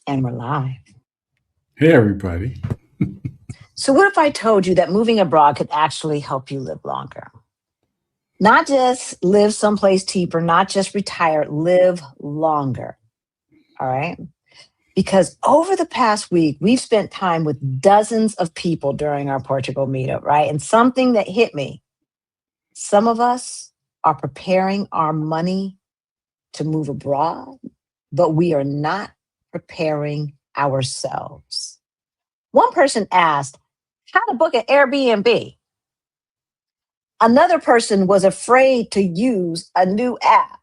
And we're live. Hey, everybody. So what if I told you that moving abroad could actually help you live longer? Not just live someplace cheaper, not just retire, live longer. All right. Because over the past week, we've spent time with dozens of people during our Portugal meetup, right? And something that hit me, some of us are preparing our money to move abroad, but we are not preparing ourselves. One person asked how to book an Airbnb. Another person was afraid to use a new app.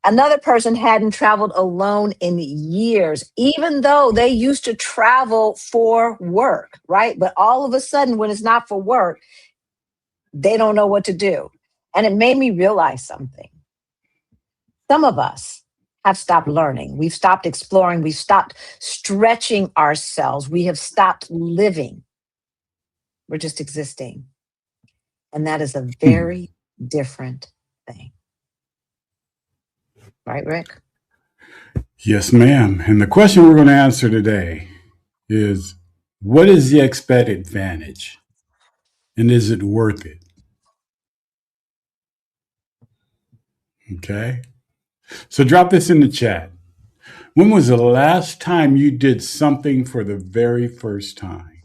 Another person hadn't traveled alone in years, even though they used to travel for work, right? But all of a sudden, when it's not for work, they don't know what to do. And it made me realize something. Some of us have stopped learning. We've stopped exploring. We've stopped stretching ourselves. We have stopped living. We're just existing. And that is a very different thing. Right, Rick? Yes, ma'am. And the question we're going to answer today is, what is the expat advantage? And is it worth it? Okay. So drop this in the chat. When was the last time you did something for the very first time?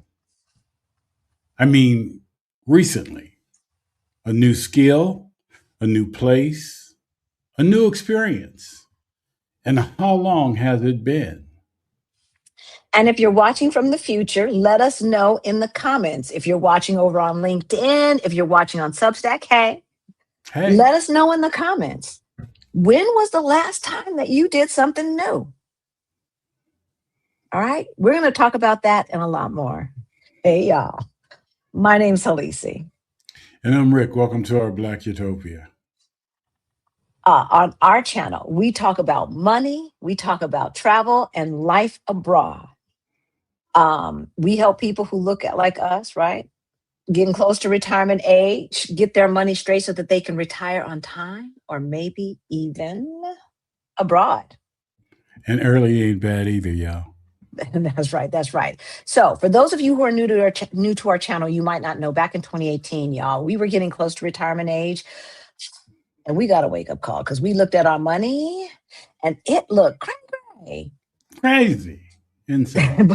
I mean, recently. A new skill, a new place, a new experience. And how long has it been? And if you're watching from the future, let us know in the comments. If you're watching over on LinkedIn, if you're watching on Substack, hey, let us know in the comments. When was the last time that you did something new? All right, we're going to talk about that and a lot more. Hey, y'all. My name's Halisi. And I'm Rick. Welcome to Our Black Utopia. On our channel, we talk about money, we talk about travel and life abroad. We help people who look at like us, right? Getting close to retirement age, get their money straight so that they can retire on time or maybe even abroad. And early ain't bad either, y'all. That's right. That's right. So for those of you who are new to our channel, you might not know, back in 2018, y'all, we were getting close to retirement age and we got a wake up call because we looked at our money and it looked crazy. Insane.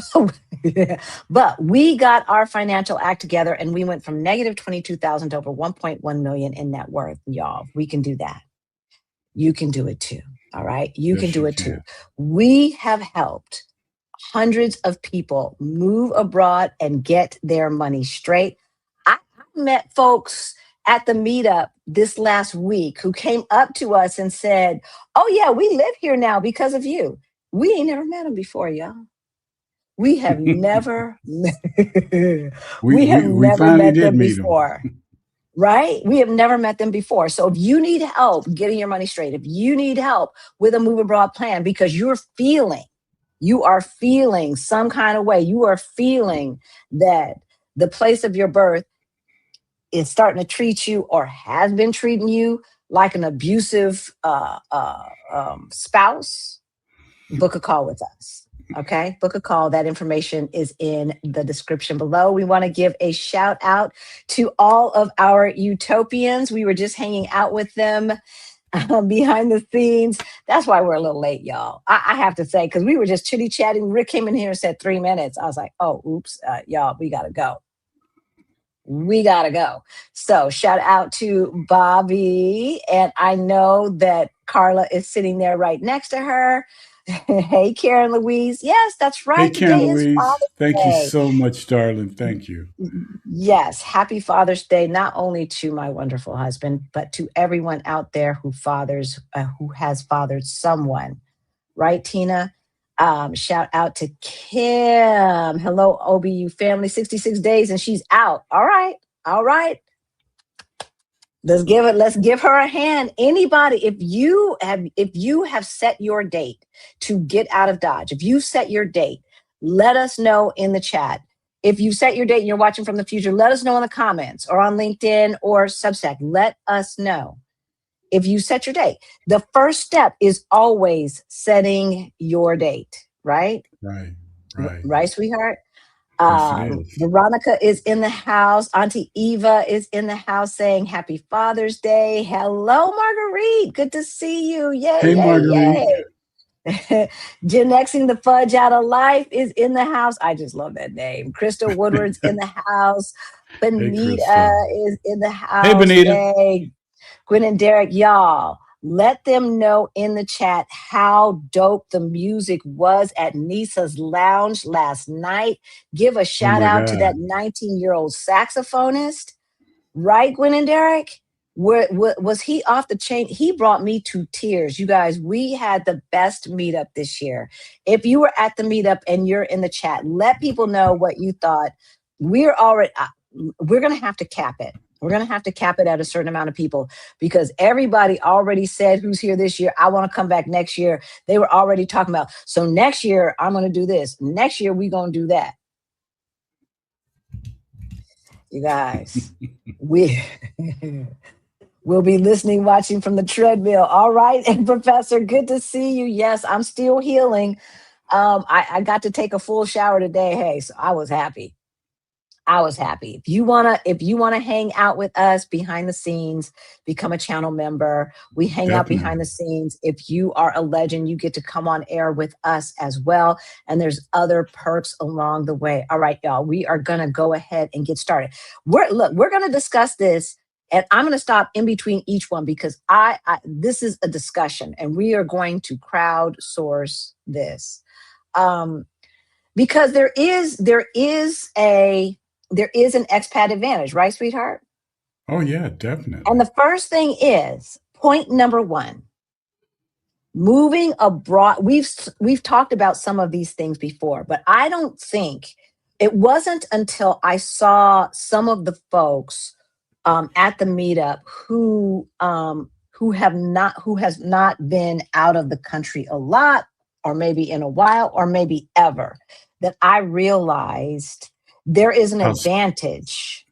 But we got our financial act together and we went from negative 22,000 to over 1.1 million in net worth, y'all. We can do that. You can do it too. All right. You can do it too. We have helped hundreds of people move abroad and get their money straight. I met folks at the meetup this last week who came up to us and said, oh yeah, we live here now because of you. We ain't never met them before, y'all. We have never, we have never met them before, right? We have never met them before. So if you need help getting your money straight, if you need help with a move abroad plan because you are feeling some kind of way, you are feeling that the place of your birth is starting to treat you or has been treating you like an abusive spouse, book a call with us. Okay, book a call. That information is in the description below. We want to give a shout out to all of our utopians. We were just hanging out with them behind the scenes. That's why we're a little late, y'all. I have to say, because we were just chitty chatting. Rick came in here and said 3 minutes. I was like, oh, oops, y'all, we got to go. We got to go. So shout out to Bobby. And I know that Carla is sitting there right next to her. Hey, Karen Louise. Yes, that's right. Hey, Karen Louise. Thank you so much, darling. Thank you. Yes. Happy Father's Day, not only to my wonderful husband, but to everyone out there who has fathered someone. Right, Tina? Shout out to Kim. Hello, OBU family. 66 days and she's out. All right. All right. Let's give her a hand. Anybody, if you have set your date to get out of Dodge, if you set your date, let us know in the chat. If you set your date and you're watching from the future, let us know in the comments or on LinkedIn or Substack. Let us know if you set your date. The first step is always setting your date. right? Right. Right. Right, sweetheart? Yes, it is. Veronica is in the house. Auntie Eva is in the house saying Happy Father's Day. Hello, Marguerite. Good to see you. Yay, Hey, yay, Marguerite. yay. Gen Xing the Fudge Out of Life is in the house. I just love that name. Crystal Woodward's in the house. Hey, Benita Crystal. is in the Hey, house. Benita. Yay. Gwen and Derek, y'all, let them know in the chat how dope the music was at Nisa's Lounge last night. Give a Oh shout my out to that God. 19-year-old saxophonist, right, Gwen and Derek? Was he off the chain? He brought me to tears. You guys, we had the best meetup this year. If you were at the meetup and you're in the chat, let people know what you thought. We're going to have to cap it. We're going to have to cap it at a certain amount of people because everybody already said who's here this year. I want to come back next year. They were already talking about, so next year I'm going to do this. Next year we're going to do that. You guys, we we'll be listening, watching from the treadmill. All right. And Professor, good to see you. Yes, I'm still healing. I got to take a full shower today. Hey, so I was happy. I was happy. If you wanna hang out with us behind the scenes, become a channel member. We hang out behind the Definitely. scenes. If you are a legend, you get to come on air with us as well. And there's other perks along the way. All right, y'all. We are gonna go ahead and get started. We're gonna discuss this, and I'm gonna stop in between each one because I this is a discussion, and we are going to crowdsource this. Um, because there is an expat advantage, right, sweetheart? Oh, yeah, And definitely. the first thing is point number one, moving abroad. We've talked about some of these things before, but I don't think it wasn't until I saw some of the folks at the meetup who has not been out of the country a lot, or maybe in a while, or maybe ever, that I realized there is an How, advantage,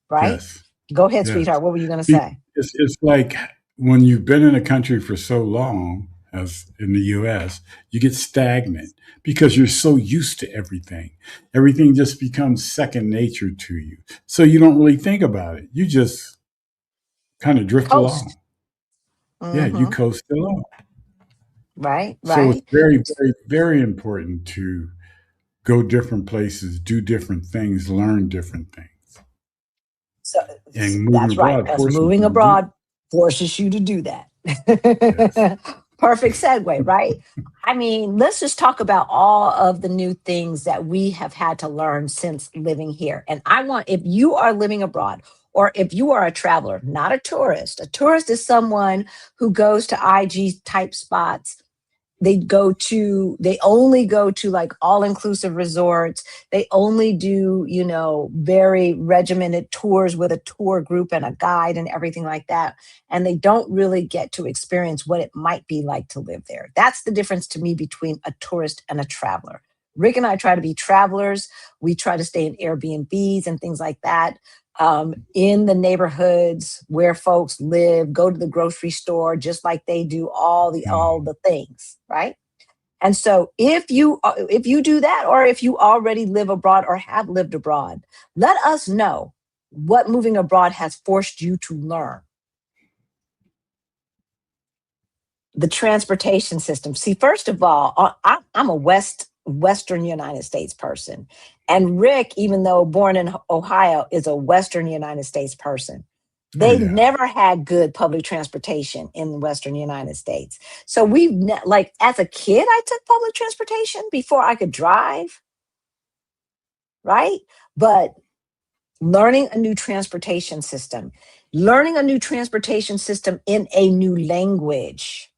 right? yes. Go ahead, Yes. sweetheart. What were you going to Be- say? it's like when you've been in a country for so long, as in the US, you get stagnant because you're so used to everything. Everything just becomes second nature to you. So you don't really think about it. You just kind of drift along. Coast. Yeah, you Hmm. coast along. Right, So it's right. very, very, very important to go different places, do different things, learn different things. So And moving that's right, abroad because forces moving you to do abroad forces you to do that. yes. Perfect segue, right? I mean, let's just talk about all of the new things that we have had to learn since living here. And I want, if you are living abroad, or if you are a traveler, not a tourist is someone who goes to IG type spots. They only go to like all inclusive resorts. They only do, very regimented tours with a tour group and a guide and everything like that. And they don't really get to experience what it might be like to live there. That's the difference to me between a tourist and a traveler. Rick and I try to be travelers. We try to stay in Airbnbs and things like that, in the neighborhoods where folks live, go to the grocery store just like they do all Mm. the things, right? And so if you do that, or if you already live abroad or have lived abroad, let us know what moving abroad has forced you to learn. The transportation system. See, first of all, I'm a Western United States person. And Rick, even though born in Ohio, is a Western United States person. Oh They yeah. never had good public transportation in the Western United States. So like as a kid, I took public transportation before I could drive, right? But learning a new transportation system, learning a new transportation system in a new language.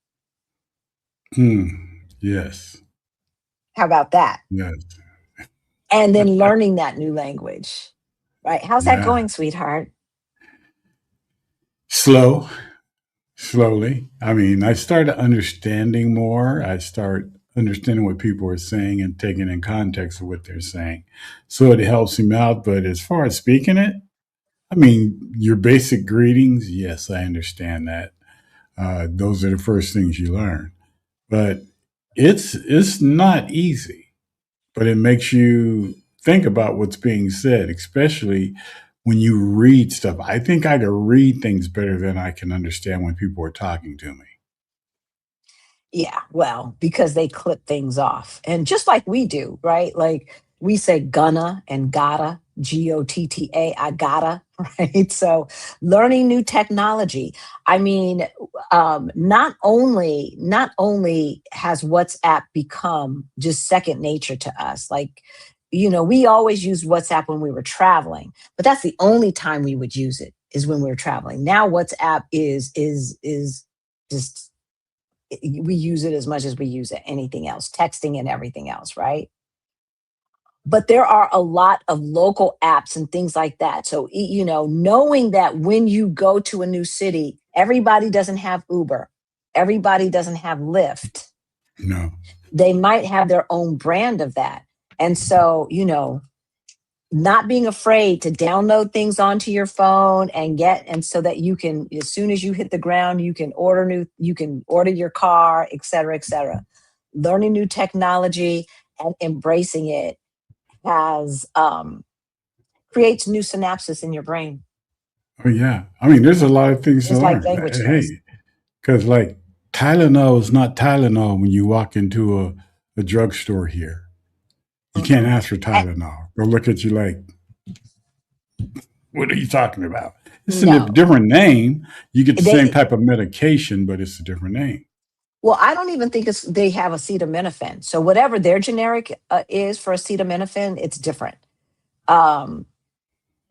Yes. How about that? Yes. And then learning that new language, right? How's that Yeah. going, sweetheart? Slow, slowly. I mean, I started understanding more. I start understanding what people are saying and taking in context of what they're saying. So it helps him out. But as far as speaking it, I mean, your basic greetings, yes, I understand that. Those are the first things you learn. But it's not easy, but it makes you think about what's being said, especially when you read stuff. I think I can read things better than I can understand when people are talking to me. Yeah, well, because they clip things off. And just like we do, right? Like we say gonna and gotta, Gotta, I gotta, right? So learning new technology. I mean, not only has WhatsApp become just second nature to us, like, we always used WhatsApp when we were traveling, but that's the only time we would use it is when we were traveling. Now WhatsApp is just we use it as much as we use it, anything else, texting and everything else, right? But there are a lot of local apps and things like that. So, knowing that when you go to a new city, everybody doesn't have Uber, everybody doesn't have Lyft. No. They might have their own brand of that. And so, not being afraid to download things onto your phone and so that you can, as soon as you hit the ground, you can order your car, et cetera, et cetera. Learning new technology and embracing it has creates new synapses in your brain. Oh yeah. I mean, there's a lot of things to It's like learn. language does. Hey, because like Tylenol is not Tylenol when you walk into a drugstore here. You can't Mm-mm. ask for Tylenol. They'll look at you like, what are you talking about? It's a No, different name. You get the same they. type of medication, but it's a different name. Well, I don't even think they have acetaminophen. So whatever their generic is for acetaminophen, it's different. Um,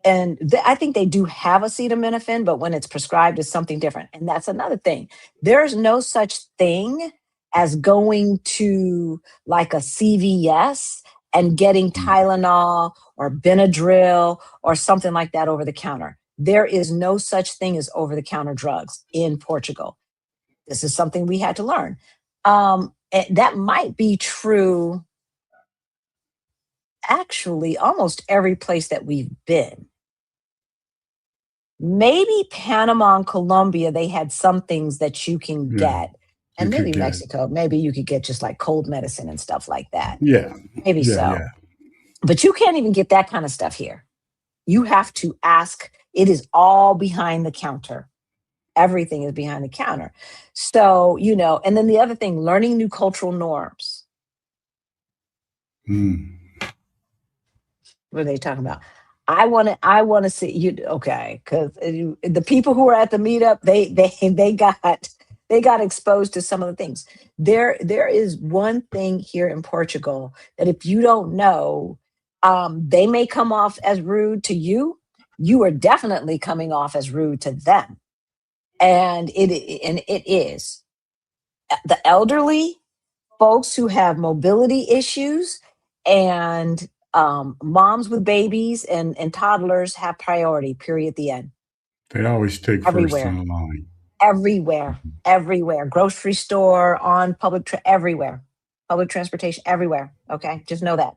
and I think they do have acetaminophen, but when it's prescribed, it's something different. And that's another thing. There's no such thing as going to like a CVS and getting Mm. Tylenol or Benadryl or something like that over the counter. There is no such thing as over the counter drugs in Portugal. This is something we had to learn. That might be true actually almost every place that we've been. Maybe Panama and Colombia, they had some things that you can Yeah, get. you And could maybe get. Mexico, maybe you could get just like cold medicine and stuff like that. Yeah, Maybe yeah, so. yeah. But you can't even get that kind of stuff here. You have to ask. It is all behind the counter. Everything is behind the counter. So, and then the other thing, learning new cultural norms. Mm. What are they talking about? I want to see you. Okay, because the people who were at the meetup, they got exposed to some of the things. There is one thing here in Portugal that if you don't know, they may come off as rude to you. You are definitely coming off as rude to them, and it is the elderly, folks who have mobility issues, and moms with babies and toddlers have priority, period, the end. They always take first in Everywhere, the line. everywhere, everywhere. Grocery store, on everywhere. Public transportation, everywhere. Okay, just know that.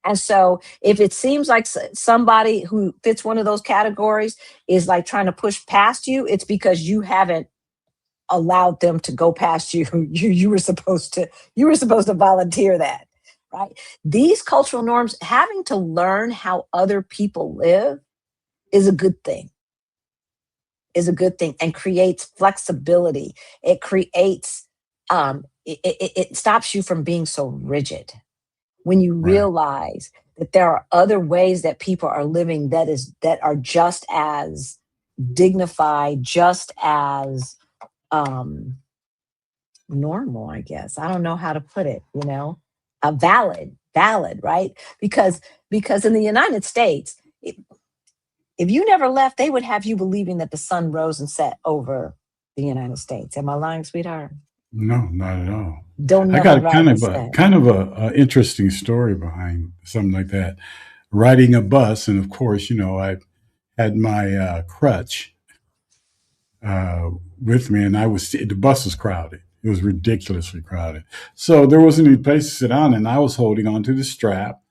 And so if it seems like somebody who fits one of those categories is like trying to push past you, it's because you haven't allowed them to go past you. You were supposed to volunteer that, right? These cultural norms, having to learn how other people live is a good thing, and creates flexibility. It creates it stops you from being so rigid when you Right. realize that there are other ways that people are living that are just as dignified, just as um normal, I guess. I don't know how to put it, a valid, right? Because in the United States, if you never left, they would have you believing that the sun rose and set over the United States. Am I lying, sweetheart? No, not at all. Don't I never got a rise kind and of a set. interesting story behind something like that. Riding a bus, and of course, I had my crutch uh, with me, and the bus was crowded. It was ridiculously crowded. So there wasn't any place to sit down, and I was holding onto the strap.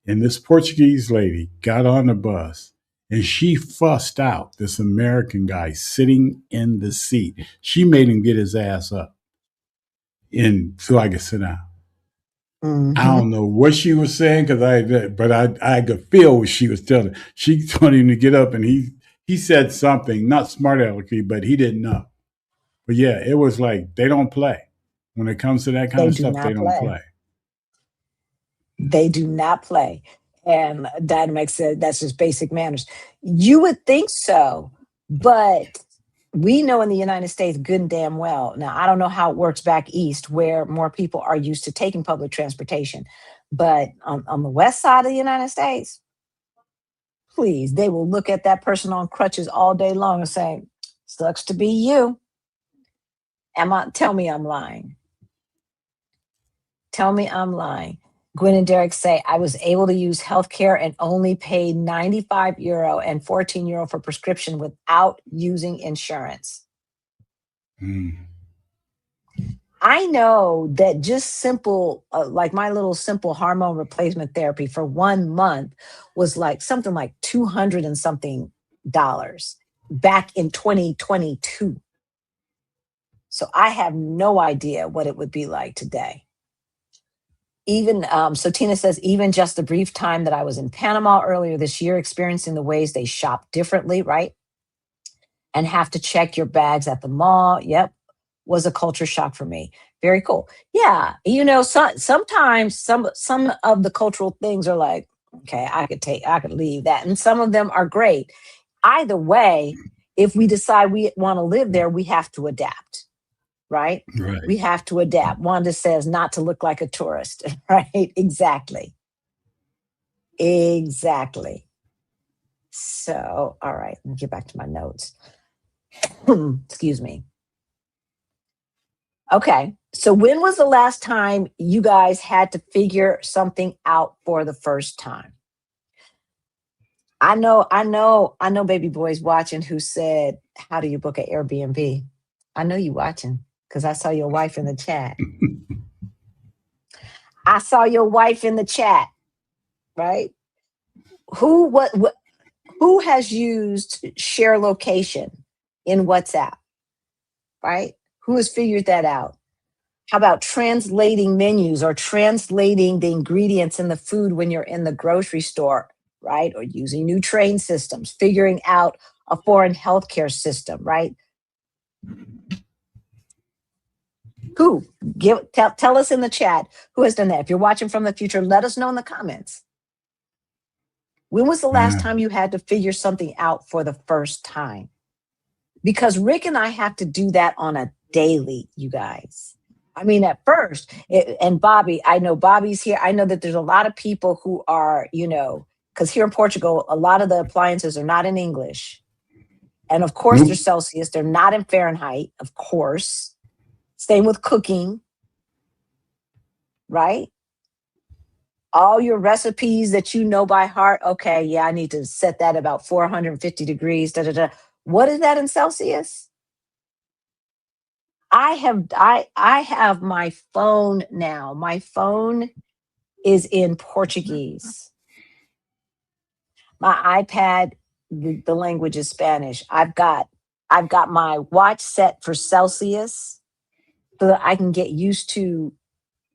And this Portuguese lady got on the bus, and she fussed out this American guy sitting in the seat. She made him get his ass up, and so I could sit down. I Mm-hmm. don't know what she was saying but I could feel what she was telling. She told him to get up, and he said something not smart alecky, but he didn't know. But yeah, it was like they don't play when it comes to that kind They of do stuff. They not don't play. play. They do not play. And Dynamic said that's just basic manners. You would think so, but we know in the United States good and damn well. Now, I don't know how it works back east where more people are used to taking public transportation, but on the west side of the United States, please, they will look at that person on crutches all day long and say, sucks to be you. Tell me I'm lying. Tell me I'm lying. Gwen and Derek say, I was able to use healthcare and only paid €95 and €14 for prescription without using insurance. Mm. I know that just simple, like my little simple hormone replacement therapy for 1 month was like something like 200 and something dollars back in 2022. So I have no idea what it would be like today. Even so, Tina says, even just the brief time that I was in Panama earlier this year, experiencing the ways they shop differently, right? And have to check your bags at the mall. Yep. Was a culture shock for me. Very cool. Yeah. Sometimes some of the cultural things are like, okay, I could leave that. And some of them are great. Either way, if we decide we want to live there, we have to adapt, right? Right. We have to adapt. Wanda says not to look like a tourist, right? Exactly. Exactly. So, all right, let me get back to my notes. Excuse me. Okay. So, when was the last time you guys had to figure something out for the first time? I know, baby boys watching who said, how do you book an Airbnb? I know you watching because I saw your wife in the chat. I saw your wife in the chat, right? What who has used share location in WhatsApp, right? Who has figured that out? How about translating menus or translating the ingredients in the food when you're in the grocery store, right? Or using new train systems, figuring out a foreign healthcare system, right? Who? Tell us in the chat who has done that. If you're watching from the future, let us know in the comments. When was the last Yeah. time you had to figure something out for the first time? Because Rick and I have to do that on a daily, you guys. I mean, at first, and Bobby, I know Bobby's here. I know that there's a lot of people who are, because here in Portugal, a lot of the appliances are not in English. And of course, they're Nope. Celsius. They're not in Fahrenheit, of course. Same with cooking, right? All your recipes that you know by heart. Okay, yeah, I need to set that about 450 degrees. Da, da, da. What is that in Celsius? I have my phone now. My phone is in Portuguese. My iPad, the language is Spanish. I've got my watch set for Celsius so that I can get used to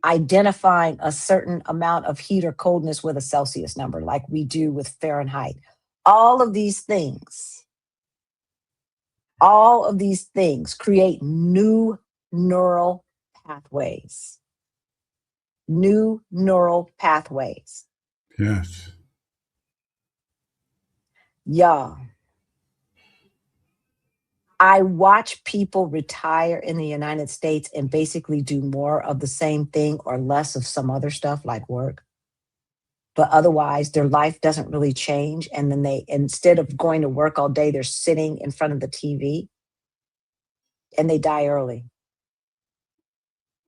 identifying a certain amount of heat or coldness with a Celsius number, like we do with Fahrenheit. All of these things, all of these things create new neural pathways. New neural pathways. Yes. Yeah. I watch people retire in the United States and basically do more of the same thing or less of some other stuff like work. But otherwise, their life doesn't really change. And then instead of going to work all day, they're sitting in front of the TV and they die early.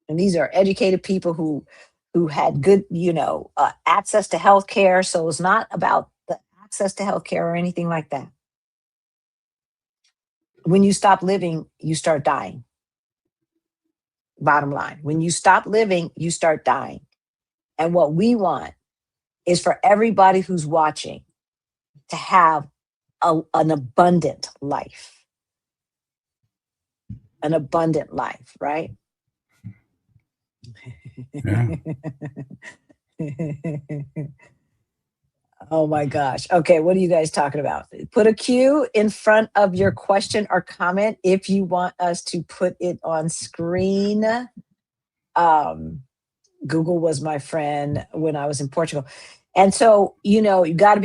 And these are educated people who had good, access to healthcare. So it's not about the access to healthcare or anything like that. When you stop living, you start dying. Bottom line, when you stop living, you start dying. And what we want is for everybody who's watching to have an abundant life, right? Yeah. Oh my gosh. Okay, what are you guys talking about? Put a Q in front of your question or comment if you want us to put it on screen. Um, Google was my friend when I was in Portugal. And so, you got to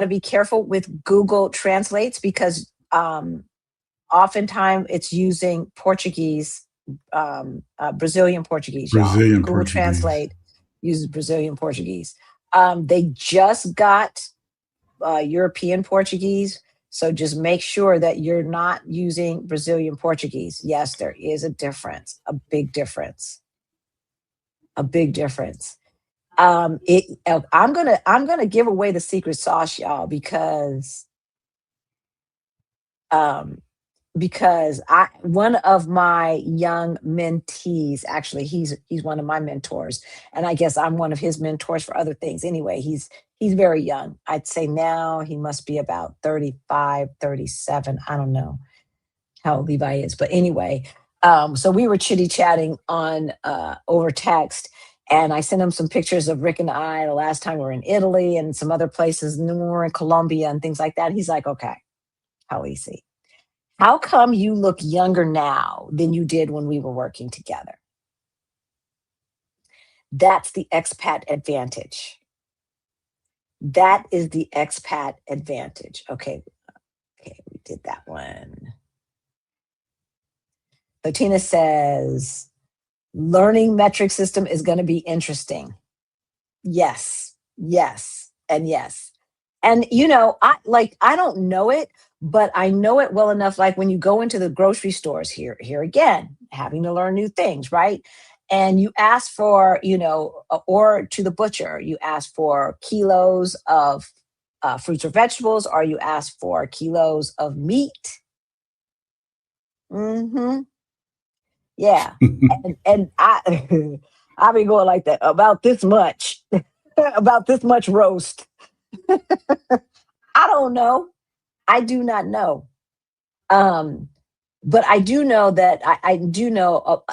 be careful with Google Translates because oftentimes it's using Portuguese, Brazilian Portuguese, y'all. Brazilian Google Portuguese. Translate uses Brazilian Portuguese. They just got European Portuguese. So just make sure that you're not using Brazilian Portuguese. Yes, there is a difference, a big difference, a big difference. I'm gonna give away the secret sauce, y'all, um, because I one of my young mentees, actually, he's one of my mentors, and I guess I'm one of his mentors for other things. Anyway, he's very young. I'd say now he must be about 35, 37. I don't know how old Levi is, but anyway, so we were chitty chatting on over text, and I sent him some pictures of Rick and I the last time we were in Italy and some other places, and then we were in Colombia and things like that. He's like, "Okay, how easy? How come you look younger now than you did when we were working together?" That's the expat advantage. That is the expat advantage. Okay, okay, we did that one. So Tina says, learning metric system is going to be interesting. Yes, yes, and yes. And I don't know it, but I know it well enough. Like when you go into the grocery stores here again, having to learn new things, right? And you ask for, or to the butcher, you ask for kilos of fruits or vegetables, or you ask for kilos of meat. Hmm. Yeah. And I I be going like that about this much, about this much roast. I don't know. I do not know. Um, but I do know that I do know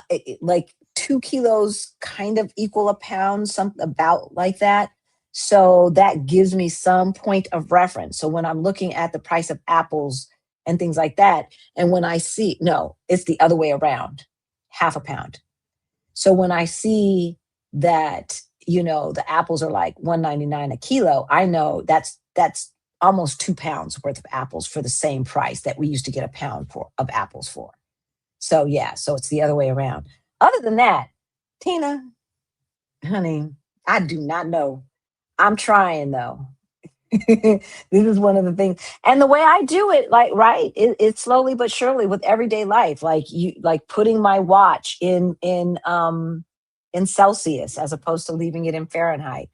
like 2 kilos kind of equal a pound, something about like that. So that gives me some point of reference. So when I'm looking at the price of apples and things like that, and when I see, no, it's the other way around, half a pound. So when I see that, the apples are like 1.99 a kilo, I know that's almost 2 pounds worth of apples for the same price that we used to get a pound of apples for. So yeah, so it's the other way around. Other than that, Tina, honey, I do not know. I'm trying though. This is one of the things, and the way I do it, like, right, it's slowly but surely with everyday life, like putting my watch in Celsius as opposed to leaving it in Fahrenheit.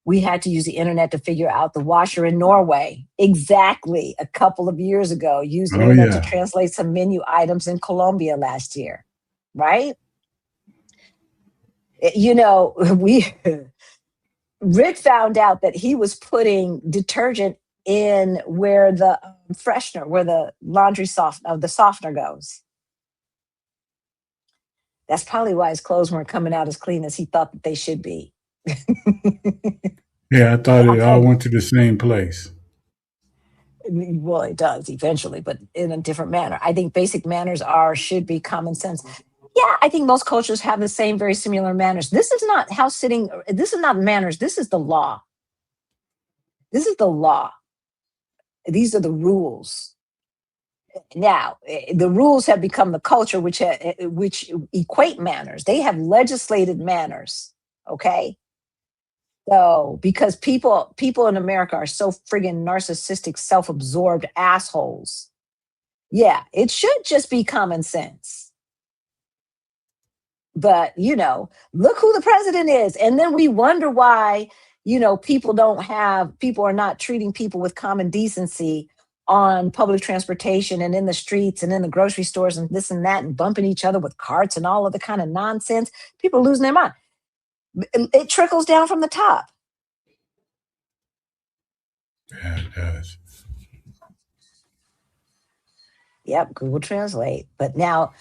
We had to use the internet to figure out the washer in Norway exactly a couple of years ago. Used Oh internet to yeah. translate some menu items in Colombia last year, right? We Rick found out that he was putting detergent in where the freshener, where the the softener goes. That's probably why his clothes weren't coming out as clean as he thought that they should be. Yeah, I thought it all Okay. went to the same place. Well, it does eventually, but in a different manner. I think basic manners should be common sense. Yeah, I think most cultures have the same, very similar manners. This is not house sitting. This is not manners. This is the law. This is the law. These are the rules. Now, the rules have become the culture, which equate manners. They have legislated manners. Okay, so because people in America are so friggin' narcissistic, self-absorbed assholes. Yeah, it should just be common sense. But look who the president is, and then we wonder why people are not treating people with common decency on public transportation and in the streets and in the grocery stores and this and that and bumping each other with carts and all of the kind of nonsense. People are losing their mind. It trickles down from the top. Yeah, it does. Yep, Google Translate. But now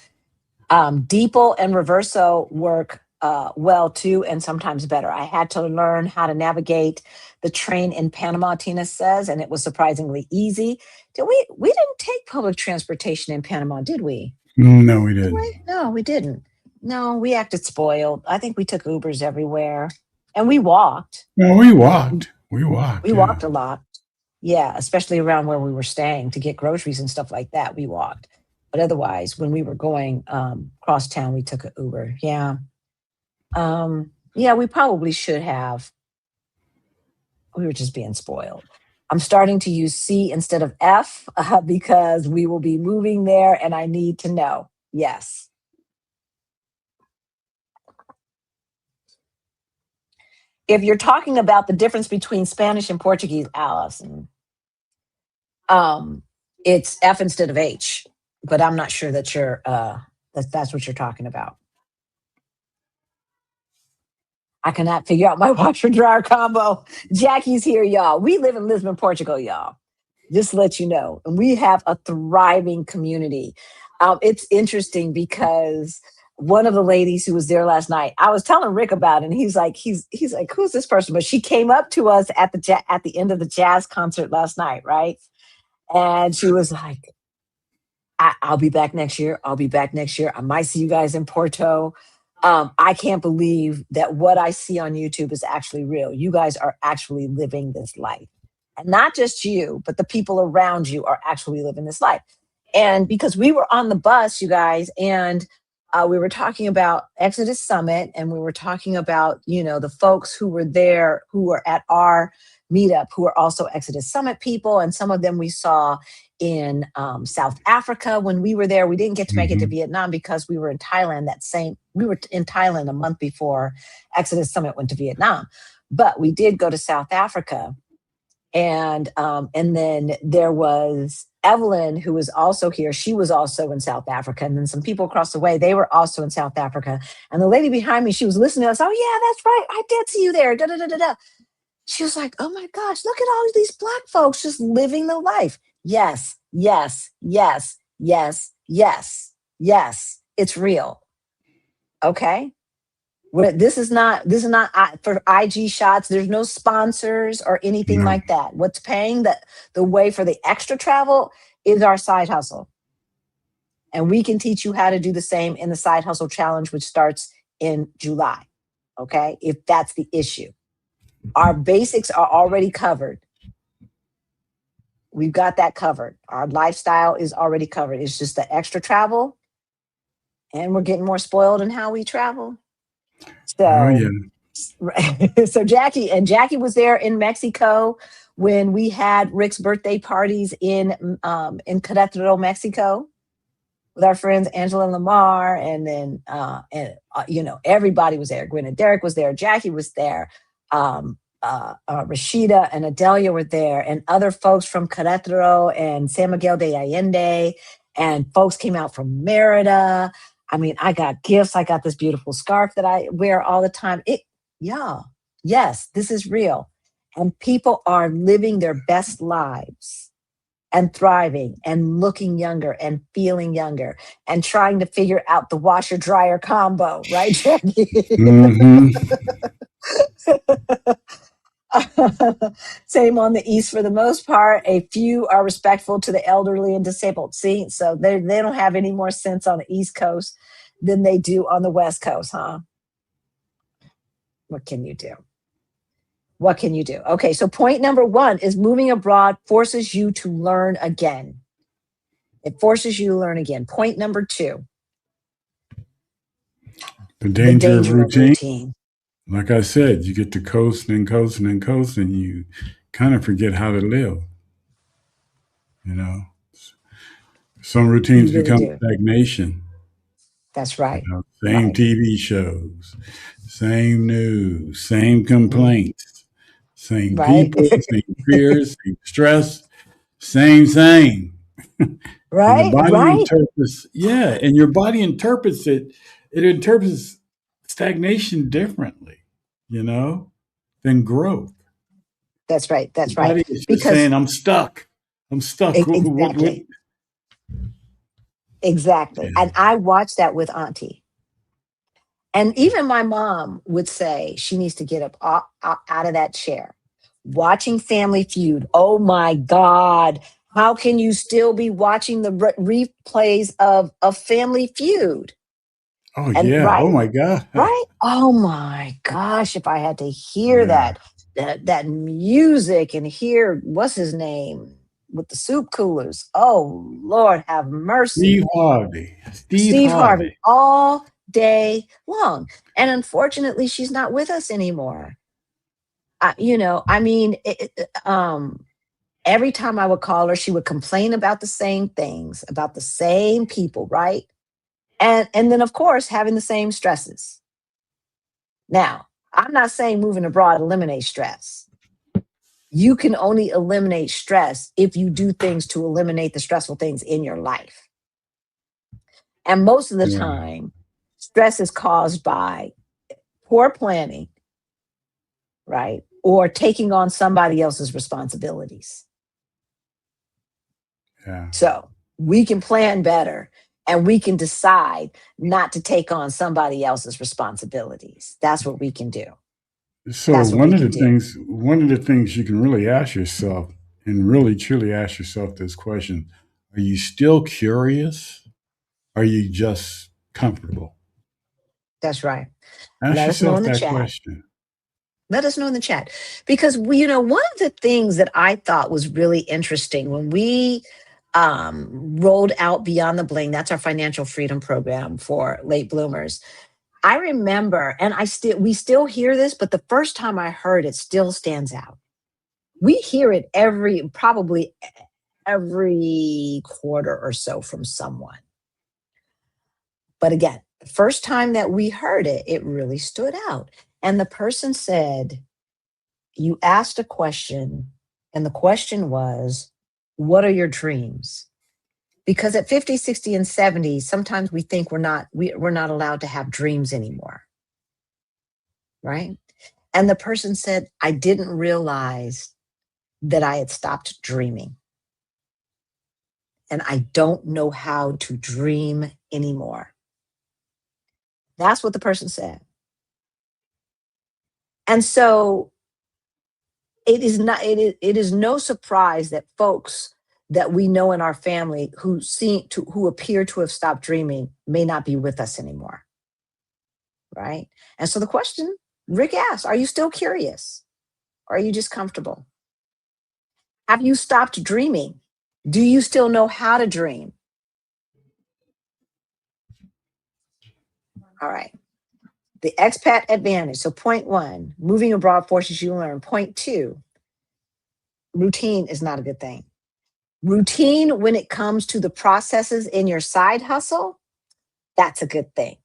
DeepL and Reverso work well too, and sometimes better. I had to learn how to navigate the train in Panama, Tina says, and it was surprisingly easy. Did we didn't take public transportation in Panama, did we? No, we Did didn't. we? No, we didn't. No, we acted spoiled. I think we took Ubers everywhere. And we walked. No, we walked. We walked, We yeah. walked a lot. Yeah, especially around where we were staying to get groceries and stuff like that. We walked. But otherwise, when we were going cross town, we took an Uber. Yeah. Yeah, we probably should have. We were just being spoiled. I'm starting to use C instead of F because we will be moving there and I need to know. Yes. If you're talking about the difference between Spanish and Portuguese, Allison, it's F instead of H, but I'm not sure that that's what you're talking about. I cannot figure out my washer dryer combo. Jackie's here, y'all. We live in Lisbon, Portugal, y'all. Just to let you know. And we have a thriving community. It's interesting because one of the ladies who was there last night, I was telling Rick about it, and he's like, who's this person? But she came up to us at the end of the jazz concert last night, right? And she was like, I'll be back next year. I'll be back next year. I might see you guys in Porto. I can't believe that what I see on YouTube is actually real. You guys are actually living this life. And not just you, but the people around you are actually living this life. And because we were on the bus, you guys, and we were talking about Exodus Summit, and we were talking about, the folks who were there, who were at our meetup, who are also Exodus Summit people. And some of them we saw in South Africa when we were there. We didn't get to make it to Vietnam because we were in Thailand we were in Thailand a month before Exodus Summit went to Vietnam. But we did go to South Africa. And then there was Evelyn, who was also here. She was also in South Africa. And then some people across the way, they were also in South Africa. And the lady behind me, she was listening to us. Oh, yeah, that's right. I did see you there. Da, da, da, da, da. She was like, oh my gosh, look at all of these Black folks just living the life. Yes, yes, yes, yes, yes, yes. It's real. Okay. This is not for IG shots. There's no sponsors or anything No. like that. What's paying the way for the extra travel is our side hustle. And we can teach you how to do the same in the side hustle challenge, which starts in July. Okay. If that's the issue, our basics are already covered. We've got that covered. Our lifestyle is already covered. It's just the extra travel. And we're getting more spoiled in how we travel. So, Oh, yeah. so Jackie was there in Mexico when we had Rick's birthday parties in Querétaro, Mexico, with our friends Angela and Lamar, and then everybody was there. Gwen and Derek was there. Jackie was there. Rashida and Adelia were there, and other folks from Querétaro and San Miguel de Allende, and folks came out from Merida. I mean, I got gifts. I got this beautiful scarf that I wear all the time. Yes, this is real. And people are living their best lives and thriving and looking younger and feeling younger and trying to figure out the washer dryer combo, right, Jackie? Same on the East for the most part. A few are respectful to the elderly and disabled. See, so they don't have any more sense on the East Coast than they do on the West Coast, huh? What can you do? What can you do? Okay, so point number 1 is moving abroad forces you to learn again. It forces you to learn again. Point number 2. The danger of of routine. Like I said, you get to coasting and coasting and coasting, and you kind of forget how to live. Some routines really become do. stagnation. That's right. Same Right. TV shows, same news, same complaints, same Right. people, same fears, same stress, same. And the Right. body Right. interprets, and your body interprets it. It interprets stagnation differently, than growth. That's right. That's The right. body is just Because saying, I'm stuck. I'm stuck. exactly. Exactly. Yeah. And I watched that with Auntie. And even my mom would say she needs to get up out of that chair. Watching Family Feud. Oh my God. How can you still be watching the replays of Family Feud? Oh And yeah. right, Oh my God. right. Oh my gosh. If I had to hear Yeah. that music and hear what's his name with the soup coolers. Oh Lord, have mercy. Steve Harvey. Steve Steve Harvey Harvey. all day long. And unfortunately, she's not with us anymore. I mean, every time I would call her, she would complain about the same things, about the same people, right? And then of course having the same stresses. Now, I'm not saying moving abroad eliminates stress. You can only eliminate stress if you do things to eliminate the stressful things in your life. And most of the Yeah. time, stress is caused by poor planning, right? Or taking on somebody else's responsibilities. Yeah. So we can plan better and we can decide not to take on somebody else's responsibilities. That's what we can do. So That's what we can do. one of the things you can really ask yourself and really truly ask yourself this question, are you still curious? Are you just comfortable? That's right. Ask Let us know yourself in the that chat. question. Let us know in the chat. Because one of the things that I thought was really interesting when we rolled out Beyond the Bling, that's our financial freedom program for late bloomers. I remember, and we still hear this, but the first time I heard it still stands out. We hear it probably every quarter or so from someone. But again, the first time that we heard it, it really stood out. And the person said, you asked a question, and the question was, what are your dreams? Because at 50, 60, and 70, sometimes we think we're not allowed to have dreams anymore. Right? And the person said, I didn't realize that I had stopped dreaming. And I don't know how to dream anymore. That's what the person said. And so it is no surprise that folks that we know in our family who appear to have stopped dreaming may not be with us anymore. Right? And so the question Rick asked, are you still curious? Or are you just comfortable? Have you stopped dreaming? Do you still know how to dream? All right. The expat advantage. So, point one, moving abroad forces you to learn. Point two, routine is not a good thing. Routine when it comes to the processes in your side hustle, that's a good thing.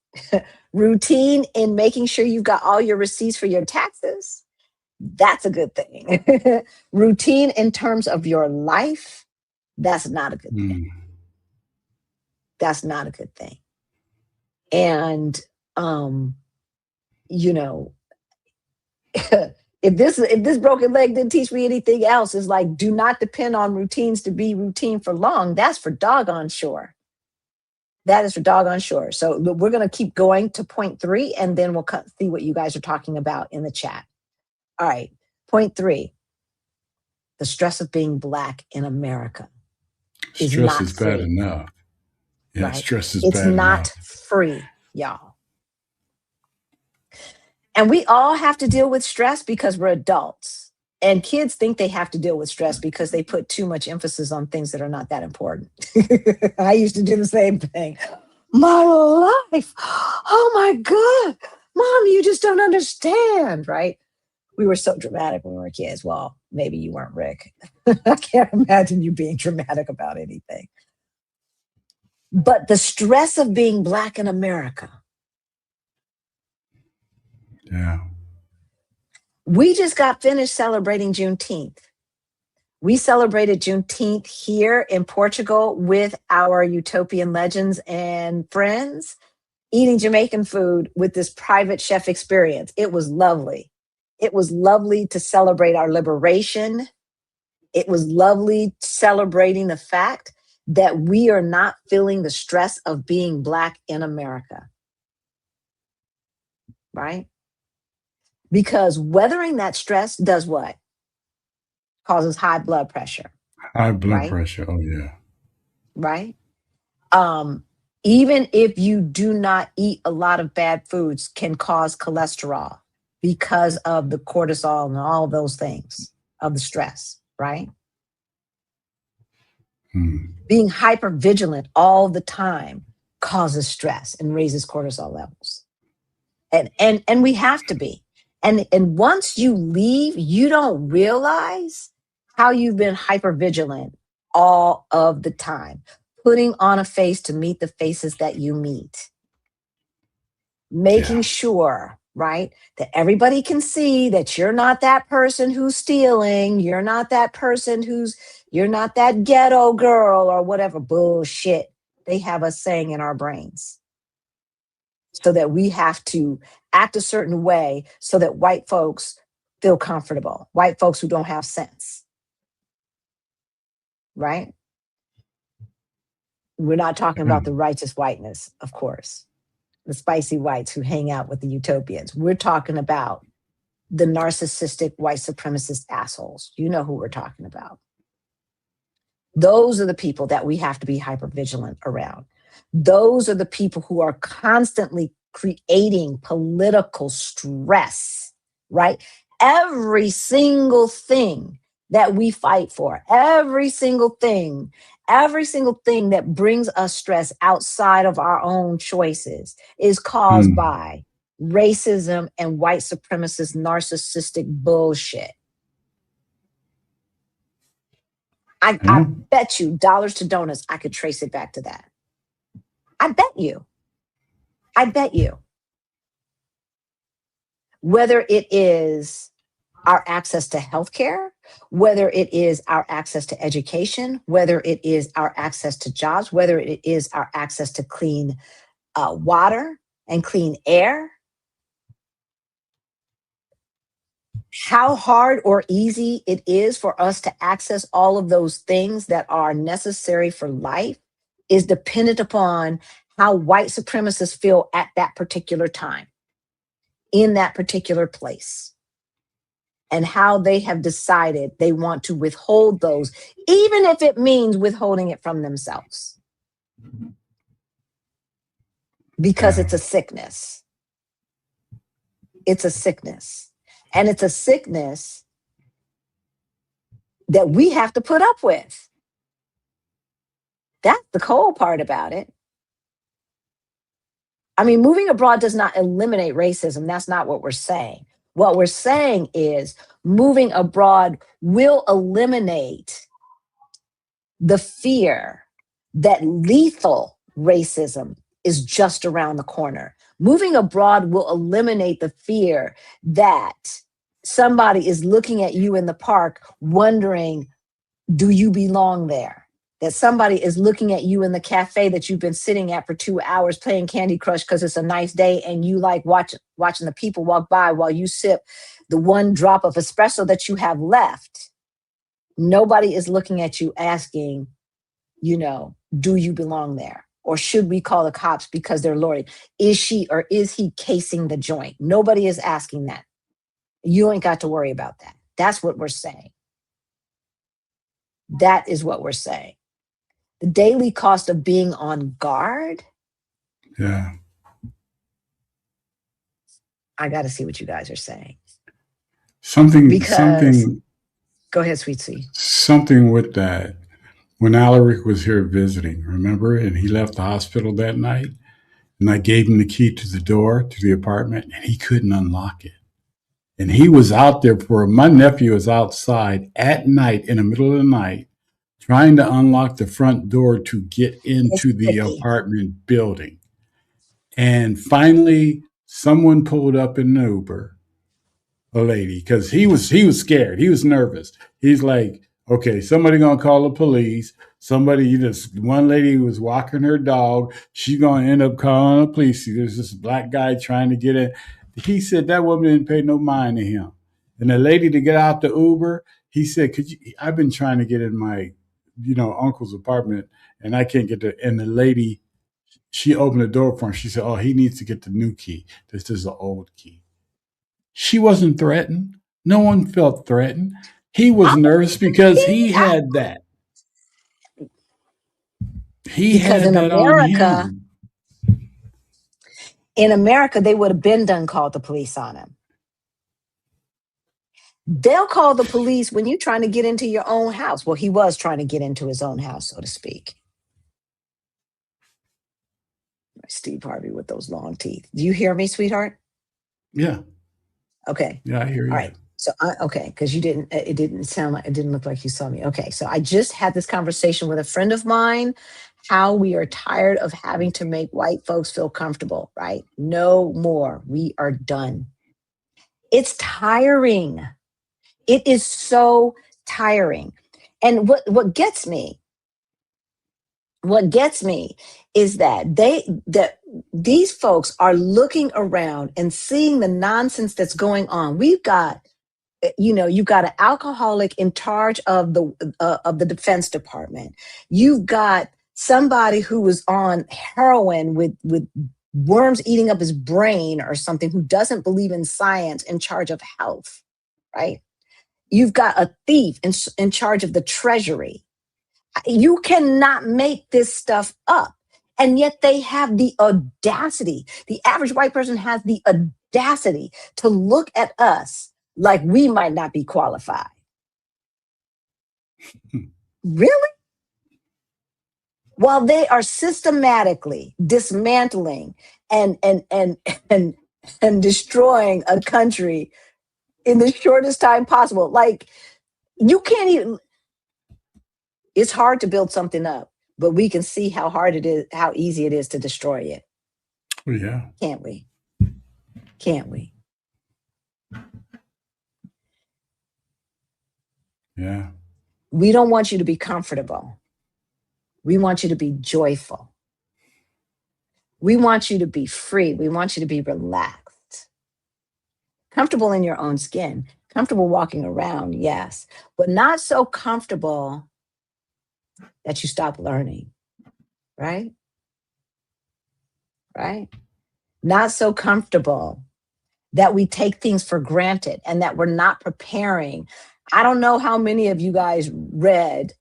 Routine in making sure you've got all your receipts for your taxes, that's a good thing. Routine in terms of your life, that's not a good thing. Mm. That's not a good thing. And, you know, if this broken leg didn't teach me anything else, is like, do not depend on routines to be routine for long. That's for doggone sure. That is for doggone sure. So we're going to keep going to point three, and then we'll see what you guys are talking about in the chat. All right. Point three, the stress of being Black in America is Stress not is bad free, enough. Yeah, right? stress is It's bad enough. not free, y'all. And we all have to deal with stress because we're adults. And kids think they have to deal with stress because they put too much emphasis on things that are not that important. I used to do the same thing. My life. Oh my God. Mom, you just don't understand, right? We were so dramatic when we were kids. Well, maybe you weren't, Rick. I can't imagine you being dramatic about anything. But the stress of being Black in America. Yeah. We just got finished celebrating Juneteenth. We celebrated Juneteenth here in Portugal with our utopian legends and friends, eating Jamaican food with this private chef experience. It was lovely. It was lovely to celebrate our liberation. It was lovely celebrating the fact that we are not feeling the stress of being Black in America. right? Because weathering that stress does what? Causes high blood pressure, High blood right? pressure. Oh yeah. Right? Um, Even if you do not eat a lot of bad foods, can cause cholesterol because of the cortisol and all those things of the stress, right? Being hyper vigilant all the time causes stress and raises cortisol levels. And we have to be. And once you leave, you don't realize how you've been hyper vigilant all of the time, putting on a face to meet the faces that you meet, making Yeah. sure, right, that everybody can see that you're not that person who's stealing, you're not that person you're not that ghetto girl or whatever bullshit they have us saying in our brains. So that we have to act a certain way so that white folks feel comfortable, white folks who don't have sense, right? We're not talking about the righteous whiteness, of course, the spicy whites who hang out with the utopians. We're talking about the narcissistic white supremacist assholes. You know who we're talking about. Those are the people that we have to be hyper vigilant around. Those are the people who are constantly creating political stress, right? Every single thing that we fight for, every single thing that brings us stress outside of our own choices is caused by racism and white supremacist narcissistic bullshit. I bet you dollars to donuts, I could trace it back to that. I bet you. Whether it is our access to healthcare, whether it is our access to education, whether it is our access to jobs, whether it is our access to clean water and clean air, how hard or easy it is for us to access all of those things that are necessary for life is dependent upon how white supremacists feel at that particular time, in that particular place, and how they have decided they want to withhold those, even if it means withholding it from themselves, because it's a sickness. It's a sickness. And it's a sickness that we have to put up with. That's the cold part about it. I mean, moving abroad does not eliminate racism. That's not what we're saying. What we're saying is moving abroad will eliminate the fear that lethal racism is just around the corner. Moving abroad will eliminate the fear that somebody is looking at you in the park wondering, do you belong there? That somebody is looking at you in the cafe that you've been sitting at for 2 hours playing Candy Crush because it's a nice day and you like watching the people walk by while you sip the one drop of espresso that you have left. Nobody is looking at you asking, do you belong there? Or should we call the cops because they're loitering? Is she or is he casing the joint? Nobody is asking that. You ain't got to worry about that. That's what we're saying. That is what we're saying. The daily cost of being on guard. Yeah. I got to see what you guys are saying. Something Go ahead, Sweet C. Something with that. When Alaric was here visiting, remember? And he left the hospital that night. And I gave him the key to the door to the apartment and he couldn't unlock it. And he was out there my nephew was outside at night in the middle of the night trying to unlock the front door to get into the apartment building. And finally, someone pulled up in an Uber, a lady, because he was scared. He was nervous. He's like, okay, somebody gonna call the police. One lady was walking her dog. She's gonna end up calling the police. There's this black guy trying to get in. He said that woman didn't pay no mind to him. And the lady to get out the Uber, he said, I've been trying to get in my, uncle's apartment and I can't get there. And the lady, she opened the door for him. She said, "Oh, he needs to get the new key. This is the old key." She wasn't threatened. No one felt threatened. He was nervous because he had that. He Because had that on him. in America, they would have been done called the police on him. They'll call the police when you're trying to get into your own house. Well, he was trying to get into his own house, so to speak. Steve Harvey with those long teeth. Do you hear me, sweetheart? Yeah. Okay. Yeah, I hear you. All right. So okay, because it didn't look like you saw me. Okay. So I just had this conversation with a friend of mine, how we are tired of having to make white folks feel comfortable, right? No more. We are done. It's tiring. It is so tiring. And what gets me is that these folks are looking around and seeing the nonsense that's going on. We've got, you've got an alcoholic in charge of the Defense Department. You've got somebody who was on heroin with worms eating up his brain or something, who doesn't believe in science, in charge of health, right? You've got a thief in charge of the Treasury. You cannot make this stuff up. And yet they have the audacity. The average white person has the audacity to look at us like we might not be qualified. Really? While they are systematically dismantling and destroying a country in the shortest time possible. Like, you can't even, it's hard to build something up, but we can see how hard it is, how easy it is to destroy it. Yeah. Can't we? Can't we? Yeah. We don't want you to be comfortable. We want you to be joyful. We want you to be free. We want you to be relaxed. Comfortable in your own skin. Comfortable walking around, yes. But not so comfortable that you stop learning, right? Right? Not so comfortable that we take things for granted and that we're not preparing. I don't know how many of you guys read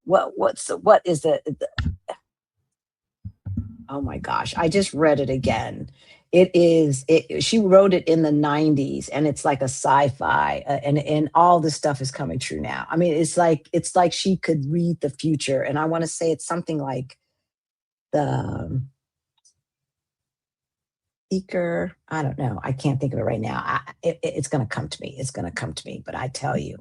what is the oh my gosh, I just read it again. She wrote it in the 90s, and it's like a sci-fi, and all this stuff is coming true now. I mean, it's like she could read the future, and I want to say it's something like the Seeker. I don't know. I can't think of it right now. It's going to come to me. It's going to come to me. But I tell you,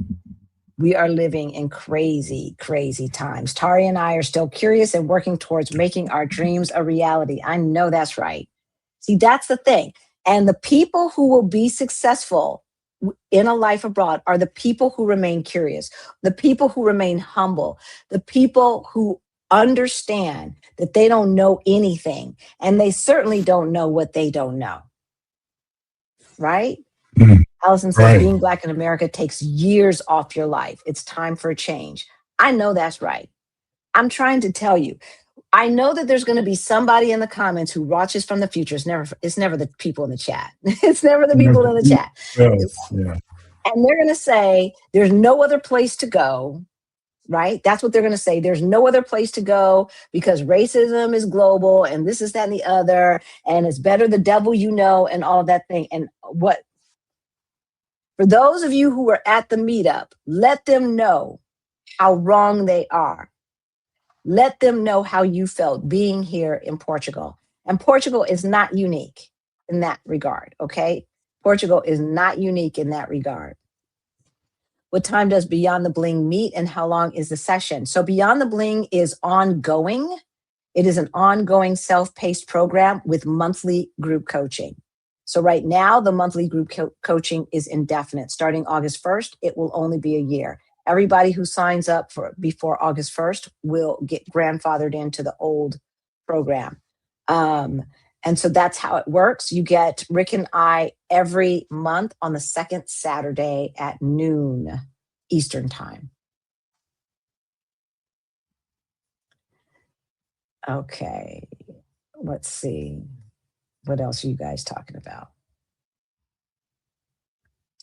we are living in crazy, crazy times. Tari and I are still curious and working towards making our dreams a reality. I know that's right. See, that's the thing. And the people who will be successful in a life abroad are the people who remain curious, the people who remain humble, the people who understand that they don't know anything, and they certainly don't know what they don't know. Right? Allison said, being Black in America takes years off your life. It's time for a change. I know that's right. I'm trying to tell you. I know that there's going to be somebody in the comments who watches from the future. It's never the people in the chat. It's never the people in the chat. Yeah. And they're going to say, there's no other place to go, right? That's what they're going to say. There's no other place to go because racism is global and this is that and the other. And it's better the devil you know and all of that thing. And for those of you who were at the meetup, let them know how wrong they are. Let them know how you felt being here in Portugal. And Portugal is not unique in that regard, okay? Portugal is not unique in that regard. What time does Beyond the Bling meet and how long is the session? So Beyond the Bling is ongoing. It is an ongoing self-paced program with monthly group coaching. So right now, the monthly group coaching is indefinite. Starting August 1st, it will only be a year. Everybody who signs up before August 1st will get grandfathered into the old program. And so that's how it works. You get Rick and I every month on the second Saturday at noon Eastern time. Okay. Let's see. What else are you guys talking about?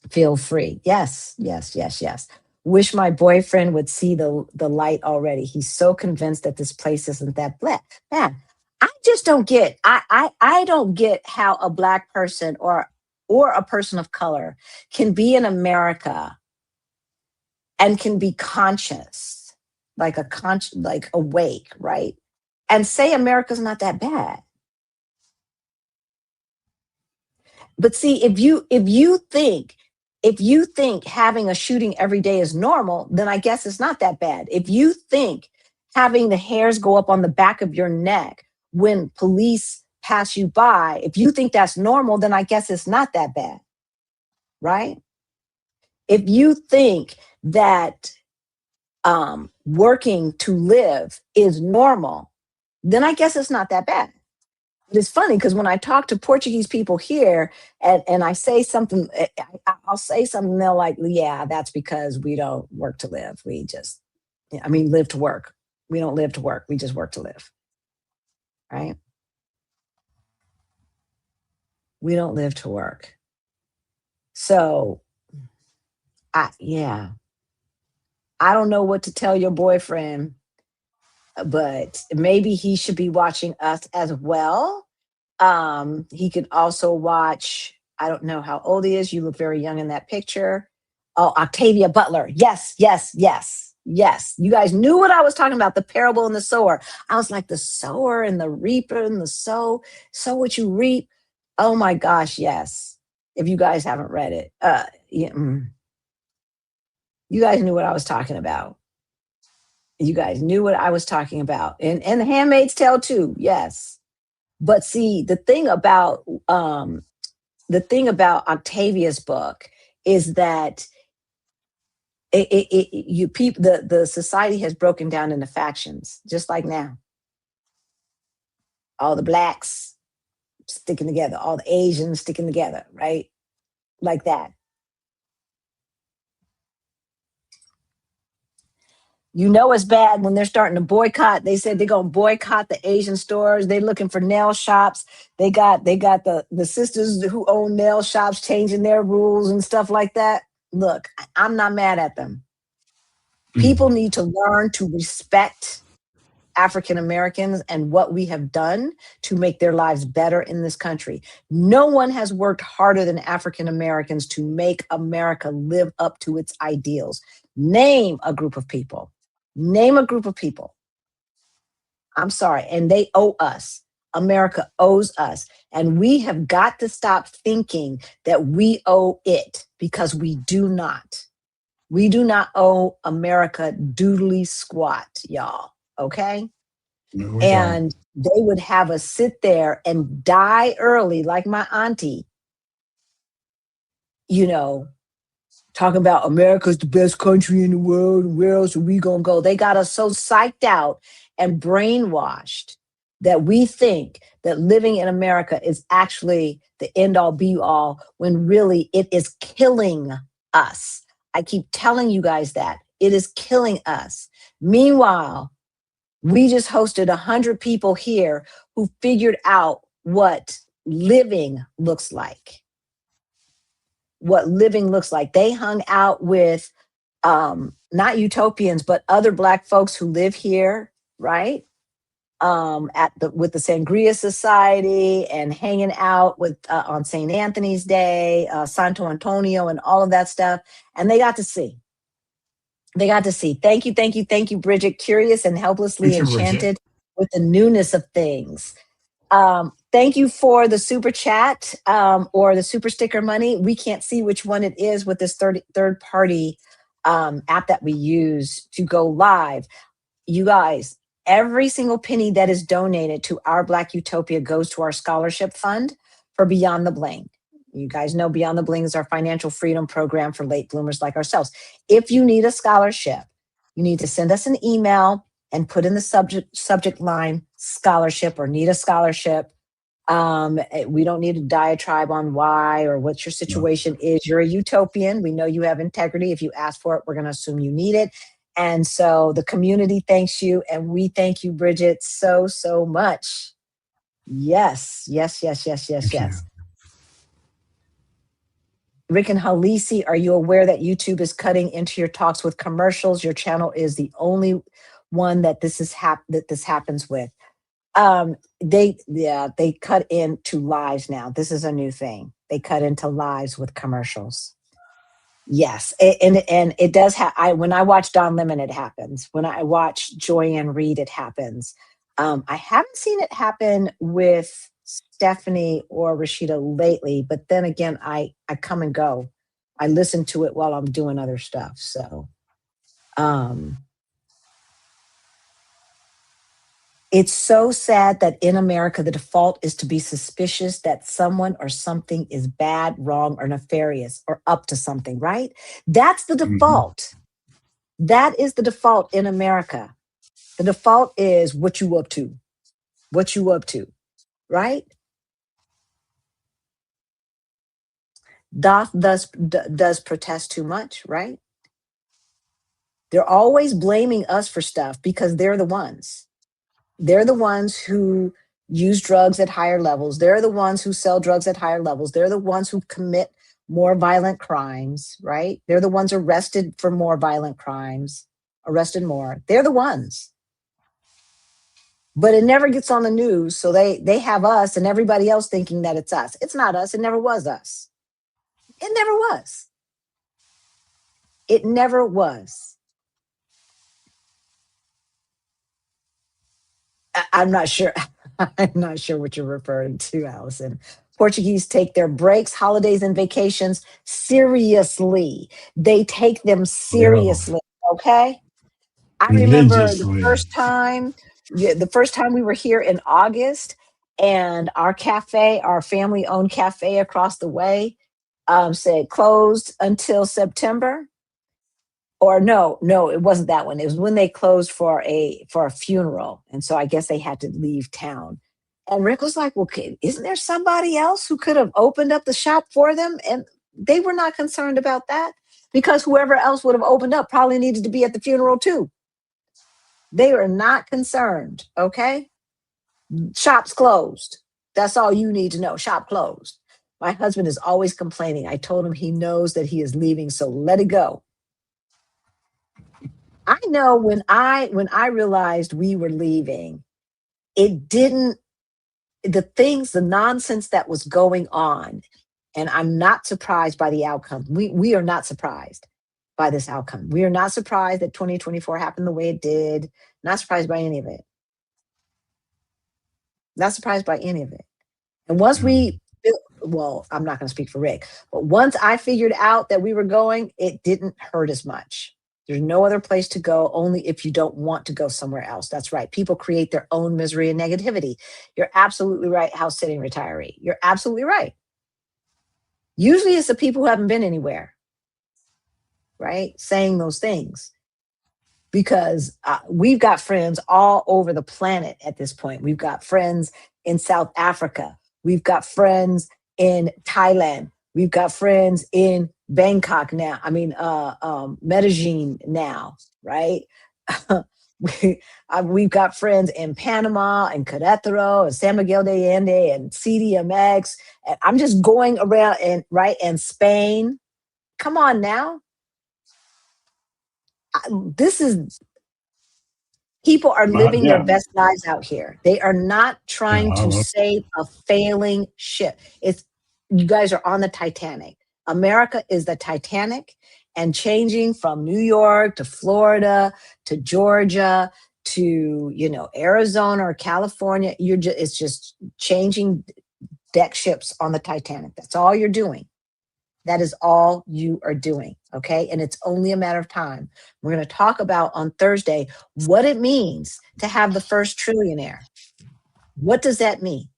Feel free. Yes, yes, yes, yes. Wish my boyfriend would see the light already. He's so convinced that this place isn't that black. Man, I just don't get. I don't get how a black person or a person of color can be in America and can be conscious, like awake, right? And say America's not that bad. But see, if you think having a shooting every day is normal, then I guess it's not that bad. If you think having the hairs go up on the back of your neck when police pass you by, if you think that's normal, then I guess it's not that bad, right? If you think that working to live is normal, then I guess it's not that bad. It's funny because when I talk to Portuguese people here and I say something, I'll say something, they're like, yeah, that's because we don't work to live. We just, live to work. We don't live to work. We just work to live, right? We don't live to work. So, yeah, I don't know what to tell your boyfriend, but maybe he should be watching us as well. He could also watch, I don't know how old he is. You look very young in that picture. Oh, Octavia Butler. Yes, yes, yes, yes. You guys knew what I was talking about, the parable and the sower. I was like, the sower and the reaper and the sow what you reap. Oh my gosh, yes. If you guys haven't read it, yeah, you guys knew what I was talking about. You guys knew what I was talking about. And the Handmaid's Tale too, yes. But see, the thing about Octavia's book is that the society has broken down into factions, just like now. All the blacks sticking together, all the Asians sticking together, right? Like that. You know it's bad when they're starting to boycott. They said they're gonna boycott the Asian stores. They're looking for nail shops. They got the sisters who own nail shops changing their rules and stuff like that. Look, I'm not mad at them. People need to learn to respect African Americans and what we have done to make their lives better in this country. No one has worked harder than African Americans to make America live up to its ideals. Name a group of people. Name a group of people. I'm sorry. And they owe us. America owes us. And we have got to stop thinking that we owe it, because we do not. We do not owe America doodly squat, y'all. Okay? No, And they would have us sit there and die early, like my auntie, talking about America's the best country in the world. Where else are we going to go? They got us so psyched out and brainwashed that we think that living in America is actually the end all be all, when really it is killing us. I keep telling you guys that it is killing us. Meanwhile, we just hosted 100 people here who figured out what living looks like. What living looks like. They hung out with not utopians, but other Black folks who live here, right? With the Sangria Society, and hanging out with on St. Anthony's Day, Santo Antonio, and all of that stuff. And they got to see. Thank you, thank you, thank you, Bridget. Curious and helplessly enchanted with the newness of things. Thank you for the super chat or the super sticker money. We can't see which one it is with this third party app that we use to go live. You guys, every single penny that is donated to Our Black Utopia goes to our scholarship fund for Beyond the Bling. You guys know Beyond the Bling is our financial freedom program for late bloomers like ourselves. If you need a scholarship, you need to send us an email and put in the subject line scholarship or need a scholarship. We don't need a diatribe on why or what your situation is. You're a utopian. We know you have integrity. If you ask for it, we're going to assume you need it. And so the community thanks you, and we thank you, Bridget, so, so much. Yes, yes, yes, yes, yes, Thank you. yes. Rick and Halisi, are you aware that YouTube is cutting into your talks with commercials? Your channel is the only one that this happens with. They cut into lives now. This is a new thing. They cut into lives with commercials. Yes, and it does have. I When I watch Don Lemon, it happens. When I watch Joyanne Reed, it happens. I haven't seen it happen with Stephanie or Rashida lately, but then again, I come and go. I listen to it while I'm doing other stuff. So um, it's so sad that in America, the default is to be suspicious that someone or something is bad, wrong, or nefarious, or up to something. Right? That's the Hmm. default. That is the default in America. The default is what you up to, what you up to, right? Does protest too much, right? They're always blaming us for stuff because they're the ones. They're the ones who use drugs at higher levels. They're the ones who sell drugs at higher levels. They're the ones who commit more violent crimes, right? They're the ones arrested for more violent crimes, arrested more. They're the ones. But it never gets on the news, so they have us and everybody else thinking that it's us. It's not us. It never was us. It never was. It never was. I'm not sure. I'm not sure what you're referring to, Allison. Portuguese take their breaks, holidays, and vacations seriously. They take them Well, seriously. Okay. I remember religiously. the first time we were here in August, and our cafe, our family owned cafe across the way, said closed until September. Or no, it wasn't that one. It was when they closed for a funeral, and so I guess they had to leave town. And Rick was like, "Well, isn't there somebody else who could have opened up the shop for them?" And they were not concerned about that because whoever else would have opened up probably needed to be at the funeral too. They are not concerned. Okay, shop's closed. That's all you need to know. Shop closed. My husband is always complaining. I told him he knows that he is leaving, so let it go. I know when I realized we were leaving, it didn't the nonsense that was going on, and I'm not surprised by the outcome. We are not surprised by this outcome. We are not surprised that 2024 happened the way it did. Not surprised by any of it. Not surprised by any of it. And once Um, well, I'm not going to speak for Rick, but once I figured out that we were going, it didn't hurt as much. There's no other place to go, only if you don't want to go somewhere else. That's right. People create their own misery and negativity. You're absolutely right, house sitting retiree. You're absolutely right. Usually it's the people who haven't been anywhere, right? Saying those things because we've got friends all over the planet at this point. We've got friends in South Africa. We've got friends in Thailand. We've got friends in Bangkok now. I mean, Medellin now, right? We've got friends in Panama and Querétaro and San Miguel de Allende and CDMX. And I'm just going around and Spain. Come on now. This is People are living their yeah. best lives out here. They are not Yeah. trying to save a failing ship. It's You guys are on the Titanic. America is the Titanic, and changing from New York to Florida to Georgia to Arizona or California, it's just changing deck ships on the Titanic. That's all you're doing. That is all you are doing. Okay. And it's only a matter of time. We're going to talk about on Thursday what it means to have the first trillionaire. What does that mean?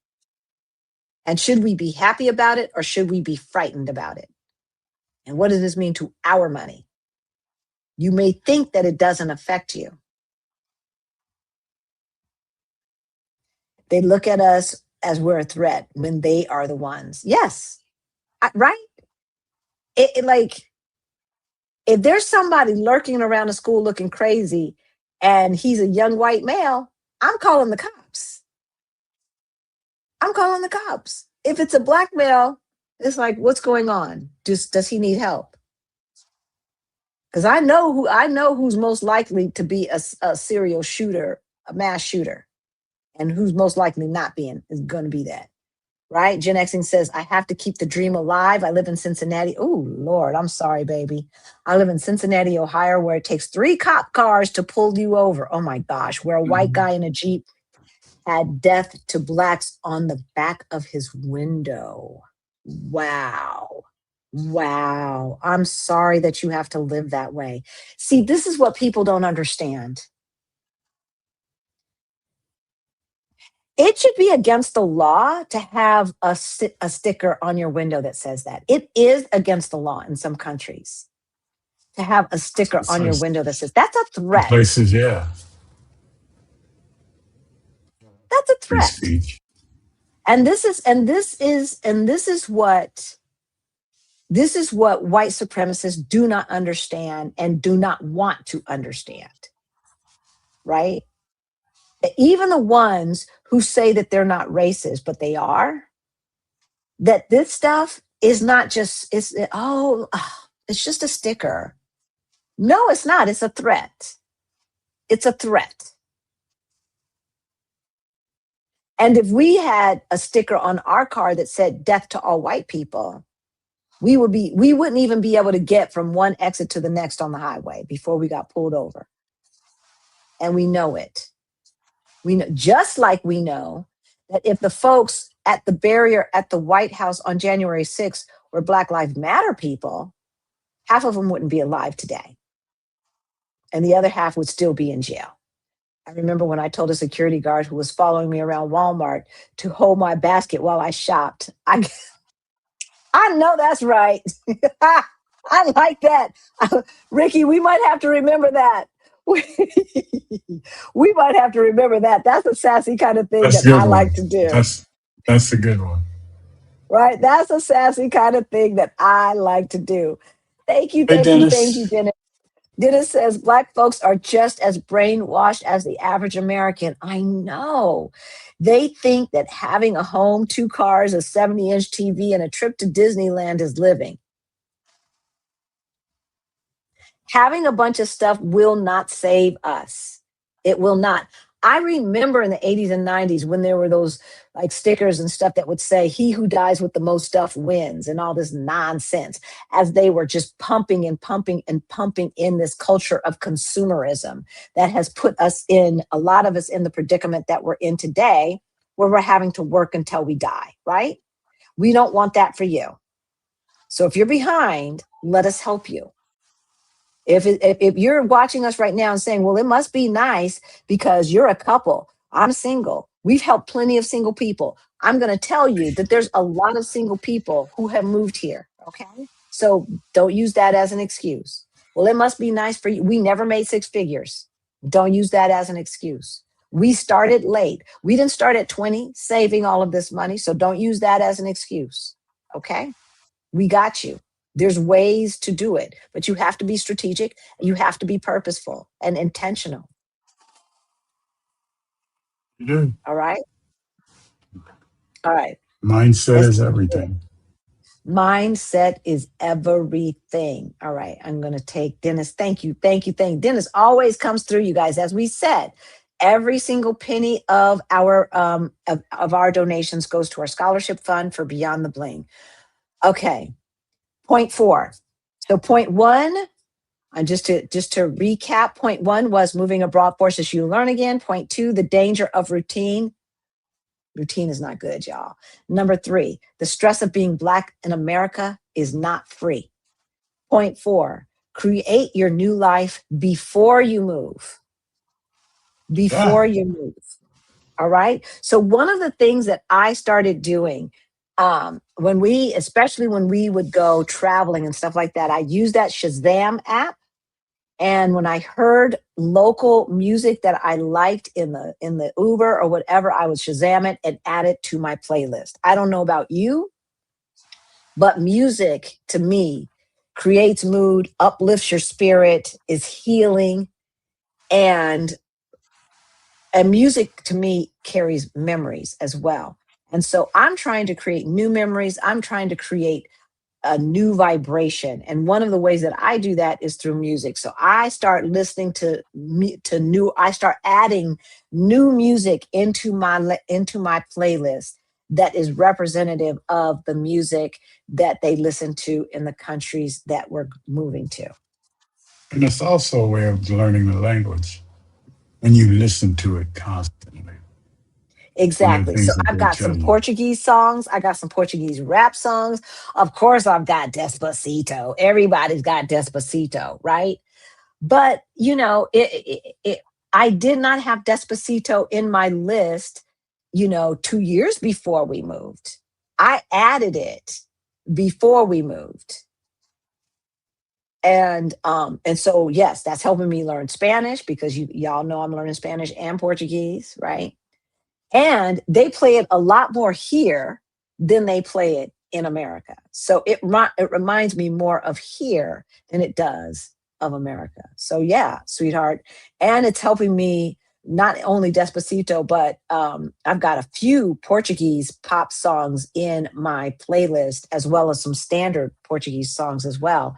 And should we be happy about it or should we be frightened about it? And what does this mean to our money? You may think that it doesn't affect you. They look at us as we're a threat when they are the ones. Yes. Right? Like, if there's somebody lurking around the school looking crazy and he's a young white male, I'm calling the cops. I'm calling the cops. If it's a black male, it's like, what's going on? Does he need help? Because I know who's most likely to be a serial shooter, a mass shooter, and who's most likely not being is going to be that. Right? Gen Xing says, I have to keep the dream alive. I live in Cincinnati. Oh, Lord, I'm sorry, baby. I live in Cincinnati, Ohio, where it takes 3 cop cars to pull you over. Oh my gosh, where a white guy in a Jeep had death to blacks on the back of his window. Wow. Wow. I'm sorry that you have to live that way. See, this is what people don't understand. It should be against the law to have a sticker on your window that says that. It is against the law in some countries to have a sticker on your window that says that's a threat. Places, yeah. That's a Free threat. speech. And this is what white supremacists do not understand and do not want to understand. Right? Even the ones who say that they're not racist, but they are, that this stuff is not just, it's just a sticker. No, it's not. It's a threat. It's a threat. And if we had a sticker on our car that said death to all white people, we wouldn't even be able to get from one exit to the next on the highway before we got pulled over. And we know it. We know, just like we know that if the folks at the barrier at the White House on January 6th were Black Lives Matter people, half of them wouldn't be alive today. And the other half would still be in jail. I remember when I told a security guard who was following me around Walmart to hold my basket while I shopped. I know that's right. I like that. Ricky, we might have to remember that. We might have to remember that. That's a sassy kind of thing that I like to do. That's a good one. Right? That's a sassy kind of thing that I like to do. Thank you, Hey, Dennis. Dennis. Dennis says Black folks are just as brainwashed as the average American. I know. They think that having a home, 2 cars, a 70-inch TV, and a trip to Disneyland is living. Having a bunch of stuff will not save us. It will not. I remember in the 80s and 90s when there were those like stickers and stuff that would say, he who dies with the most stuff wins, and all this nonsense, as they were just pumping and pumping and pumping in this culture of consumerism that has put us in, a lot of us, in the predicament that we're in today, where we're having to work until we die, right? We don't want that for you. So if you're behind, let us help you. If you're watching us right now and saying, well, it must be nice because you're a couple, I'm single, we've helped plenty of single people. I'm going to tell you that there's a lot of single people who have moved here. Okay. So don't use that as an excuse. Well, it must be nice for you. We never made 6 figures. Don't use that as an excuse. We started late. We didn't start at 20 saving all of this money. So don't use that as an excuse. Okay. We got you. There's ways to do it, but you have to be strategic. You have to be purposeful and intentional. You do. All right. All right. Mindset is everything. Mindset is everything. All right. I'm going to take Dennis. Thank you. Thank you. Thank you. Dennis always comes through, you guys. As we said, every single penny of our donations goes to our scholarship fund for Beyond the Bling. Okay. Point 4. So point 1, and just to recap, point 1 was moving abroad forces you to learn again. Point 2, the danger of routine. Routine is not good, y'all. Number 3, the stress of being Black in America is not free. Point 4, create your new life before you move. Before you move. All right. So one of the things that I started doing especially when we would go traveling and stuff like that, I used that Shazam app. And when I heard local music that I liked in the Uber or whatever, I would Shazam it and add it to my playlist. I don't know about you, but music to me creates mood, uplifts your spirit, is healing, and music to me carries memories as well. And so I'm trying to create new memories. I'm trying to create a new vibration. And one of the ways that I do that is through music. So I start listening I start adding new music into my playlist that is representative of the music that they listen to in the countries that we're moving to. And it's also a way of learning the language when you listen to it constantly. One of the Exactly. So things that I've they got tell some you. Portuguese songs. I got some Portuguese rap songs. Of course, I've got Despacito. Everybody's got Despacito, right? But I did not have Despacito in my list, 2 years before we moved. I added it before we moved. And so yes, that's helping me learn Spanish because y'all know I'm learning Spanish and Portuguese, right? And they play it a lot more here than they play it in America. So it reminds me more of here than it does of America. So yeah, sweetheart. And it's helping me not only Despacito, but I've got a few Portuguese pop songs in my playlist, as well as some standard Portuguese songs as well.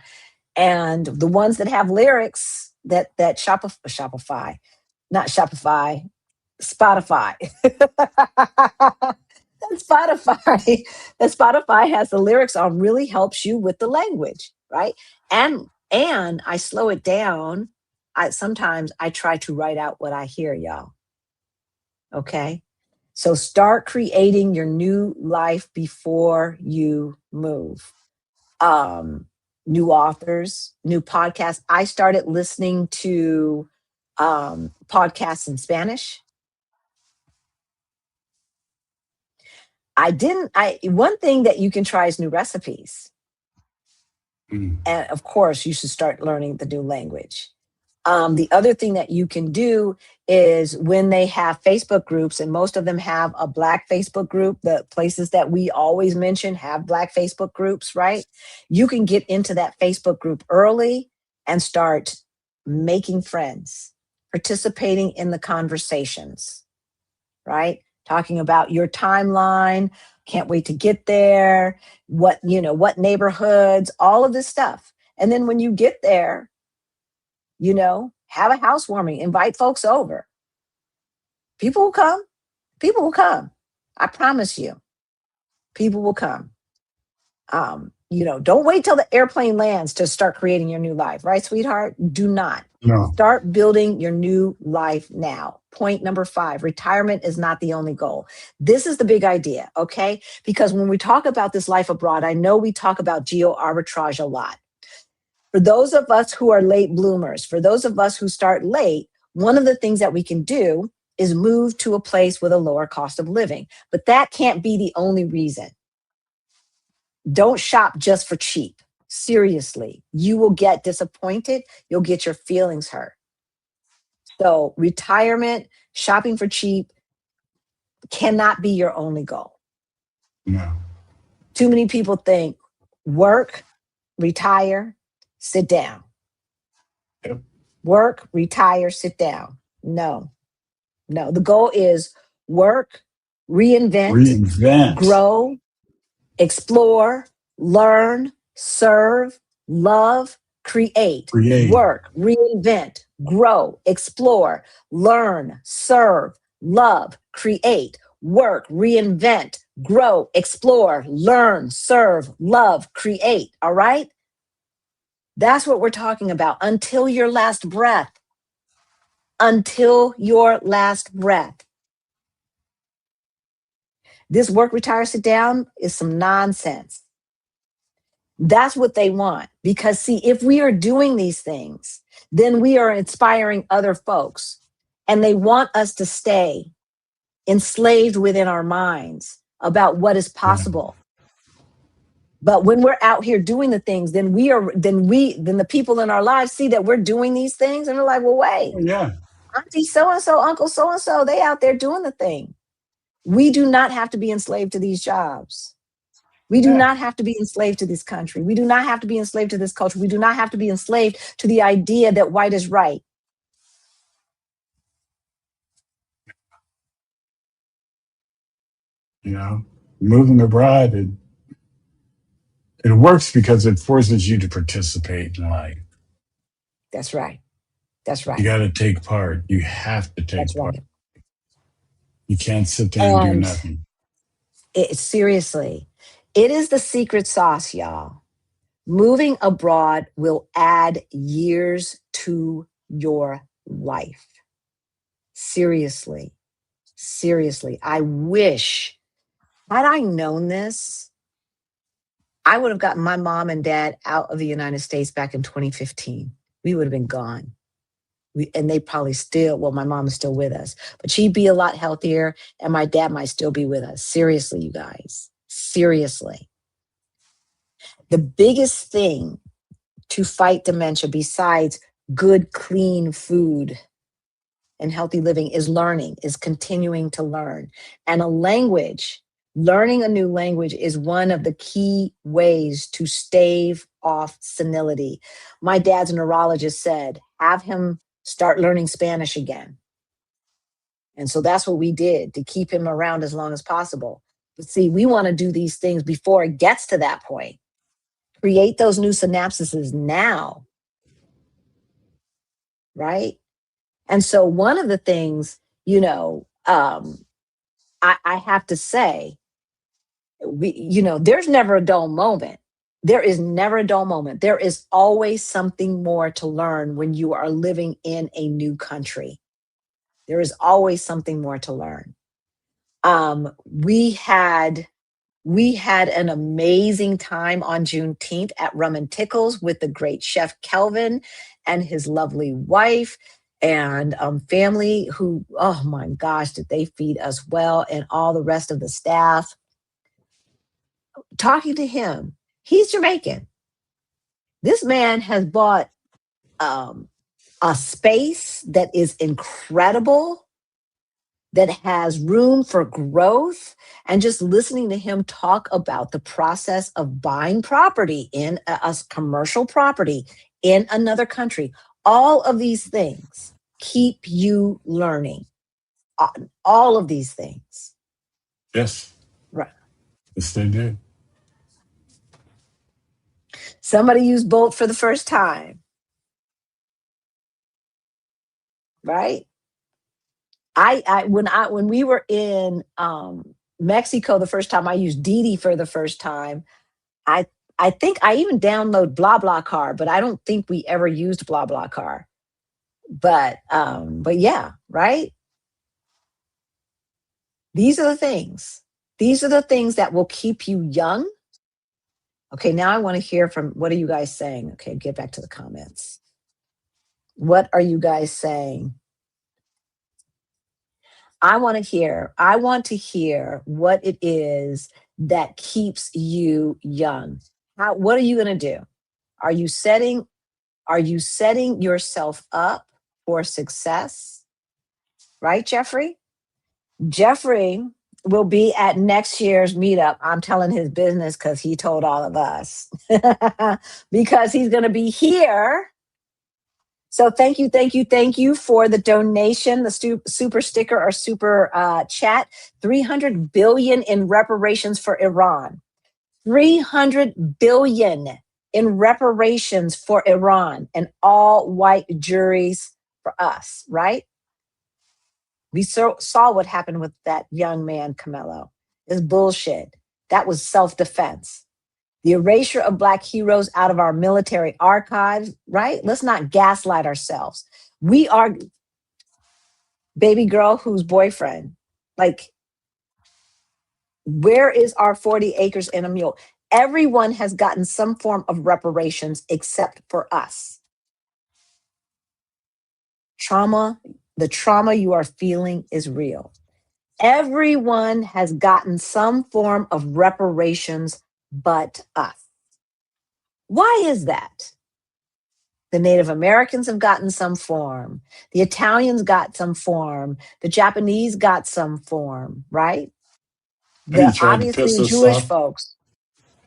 And the ones that have lyrics that Shopify, not Shopify, Spotify. that Spotify that Spotify has the lyrics on really helps you with the language, right? And I slow it down. I try to write out what I hear, y'all. Okay? So start creating your new life before you move. Um New authors, new podcasts. I started listening to podcasts in Spanish. One thing that you can try is new recipes. Mm. And of course, you should start learning the new language. The other thing that you can do is when they have Facebook groups, and most of them have a Black Facebook group, the places that we always mention have Black Facebook groups, right? You can get into that Facebook group early and start making friends, participating in the conversations, right? Talking about your timeline, can't wait to get there, what neighborhoods, all of this stuff. And then when you get there, have a housewarming, invite folks over. People will come. People will come. I promise you, people will come. Don't wait till the airplane lands to start creating your new life, right, sweetheart? Do not. No. Start building your new life now. Point number 5, retirement is not the only goal. This is the big idea, okay? Because when we talk about this life abroad, I know we talk about geo arbitrage a lot. For those of us who are late bloomers, for those of us who start late, one of the things that we can do is move to a place with a lower cost of living. But that can't be the only reason. Don't shop just for cheap. Seriously, you will get disappointed. You'll get your feelings hurt. So, retirement, shopping for cheap cannot be your only goal. No. Too many people think work, retire, sit down. Yep. Work, retire, sit down. No. The goal is work, reinvent, Reinvent. grow, explore, learn, serve, love, create. Create. Work, reinvent, grow, explore, learn, serve, love, create. Work, reinvent, grow, explore, learn, serve, love, create. All right? That's what we're talking about until your last breath. Until your last breath. This work, retire, sit down is some nonsense. That's what they want. Because, see, if we are doing these things, then we are inspiring other folks. And they want us to stay enslaved within our minds about what is Yeah. possible. But when we're out here doing the things, then the people in our lives see that we're doing these things and they're like, well, wait, Oh, yeah. Auntie so-and-so, Uncle so-and-so, they out there doing the thing. We do not have to be enslaved to these jobs. We do Yeah. not have to be enslaved to this country. We do not have to be enslaved to this culture. We do not have to be enslaved to the idea that white is right. You know, moving abroad, it works because it forces you to participate in life. That's right. That's You right. got to take part. You have to That's take part. right. You can't sit there and do And nothing. seriously, it is the secret sauce, y'all. Moving abroad will add years to your life. Seriously. Seriously. I wish, had I known this, I would have gotten my mom and dad out of the United States back in 2015. We would have been gone. And they probably still, well, my mom is still with us, but she'd be a lot healthier and my dad might still be with us. Seriously, you guys. Seriously. The biggest thing to fight dementia, besides good, clean food and healthy living, is learning, is continuing to learn. And a language, learning a new language is one of the key ways to stave off senility. My dad's neurologist said, have him start learning Spanish again. And so that's what we did to keep him around as long as possible. But see, we want to do these things before it gets to that point. Create those new synapses now, right? And so one of the things, I have to say, there's never a dull moment. There is never a dull moment. There is always something more to learn when you are living in a new country. There is always something more to learn. We had an amazing time on Juneteenth at Rum and Tickles with the great chef Kelvin and his lovely wife and family who, oh my gosh, did they feed us well, and all the rest of the staff. Talking to him, he's Jamaican. This man has bought a space that is incredible, that has room for growth, and just listening to him talk about the process of buying property in a commercial property in another country. All of these things keep you learning. All of these things. Yes. Right. Yes, they do. Somebody used Bolt for the first time. Right. When we were in Mexico the first time, I used Didi for the first time. I I think I even download BlaBlaCar, but I don't think we ever used BlaBlaCar. But yeah, right? These are the things. These are the things that will keep you young. Okay, now I want to hear from, what are you guys saying? Okay, get back to the comments. What are you guys saying? I want to hear what it is that keeps you young. What are you going to do? Are you setting yourself up for success? Right, Jeffrey? Jeffrey will be at next year's meetup. I'm telling his business because he told all of us. Because he's going to be here. So thank you for the donation, the super sticker or super chat. 300 billion in reparations for Iran. 300 billion in reparations for Iran, and all white juries for us, right? We saw what happened with that young man, Camelo. It's bullshit. That was self-defense. The erasure of Black heroes out of our military archives, right? Let's not gaslight ourselves. We are baby girl whose boyfriend. Like, where is our 40 acres and a mule? Everyone has gotten some form of reparations except for us. The trauma you are feeling is real. Everyone has gotten some form of reparations but us. Why is that? The Native Americans have gotten some form. The Italians got some form. The Japanese got some form, right? He tried to Obviously piss the us Jewish off. folks.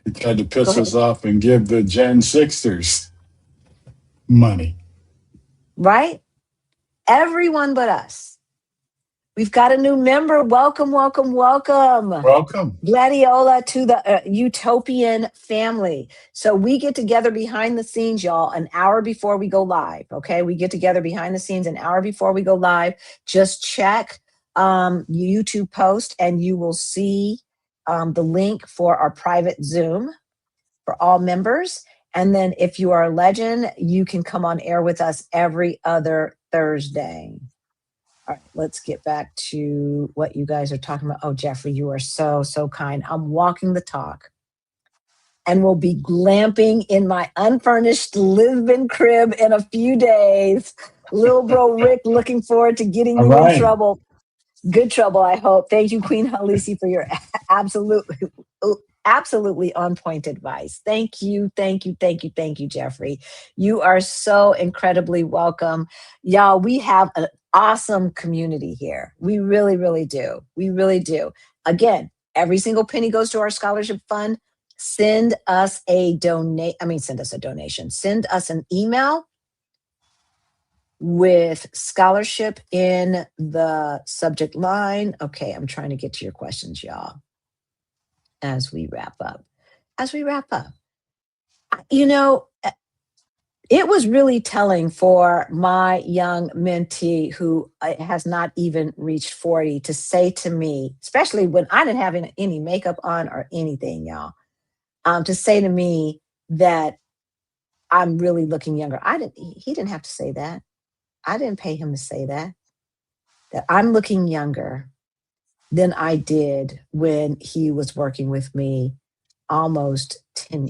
He tried to Go piss ahead. us off and give the Gen Sixers money. Right? Everyone but us. We've got a new member. Welcome, welcome, welcome. Welcome. Gladiola to the Utopian family. So we get together behind the scenes, y'all, an hour before we go live. Okay. We get together behind the scenes an hour before we go live. Just check YouTube post and you will see the link for our private Zoom for all members. And then if you are a legend, you can come on air with us every other Thursday. All right, let's get back to what you guys are talking about. Oh, Jeffrey, you are so, so kind. I'm walking the talk and will be glamping in my unfurnished Lisbon crib in a few days. Little bro Rick, looking forward to getting All you in right. trouble. Good trouble, I hope. Thank you, Queen Halisi, for your absolutely on point advice. Thank you, thank you, thank you, thank you, Jeffrey. You are so incredibly welcome. Y'all, we have an awesome community here. We really, really do. We really do. Again, every single penny goes to our scholarship fund. Send us a donation. Send us an email with scholarship in the subject line. Okay, I'm trying to get to your questions, y'all, as we wrap up. You know, it was really telling for my young mentee who has not even reached 40 to say to me, especially when I didn't have any makeup on or anything, y'all, to say to me that I'm really looking younger. He didn't have to say that. I didn't pay him to say that I'm looking younger than I did when he was working with me almost 10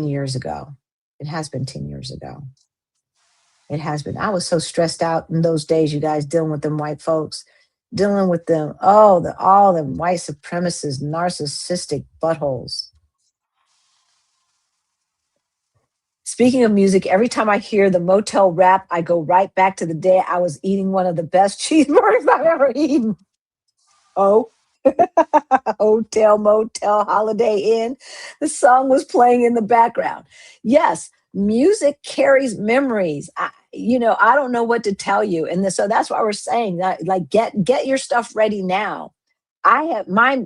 years ago. It has been 10 years ago. It has been. I was so stressed out in those days, you guys, dealing with them white folks, dealing with them, all them white supremacist, narcissistic buttholes. Speaking of music, every time I hear the motel rap, I go right back to the day I was eating one of the best cheeseburgers I've ever eaten. Oh, Hotel, Motel, Holiday Inn. The song was playing in the background. Yes, music carries memories. I don't know what to tell you. And so that's why we're saying that, like, get your stuff ready now. I have my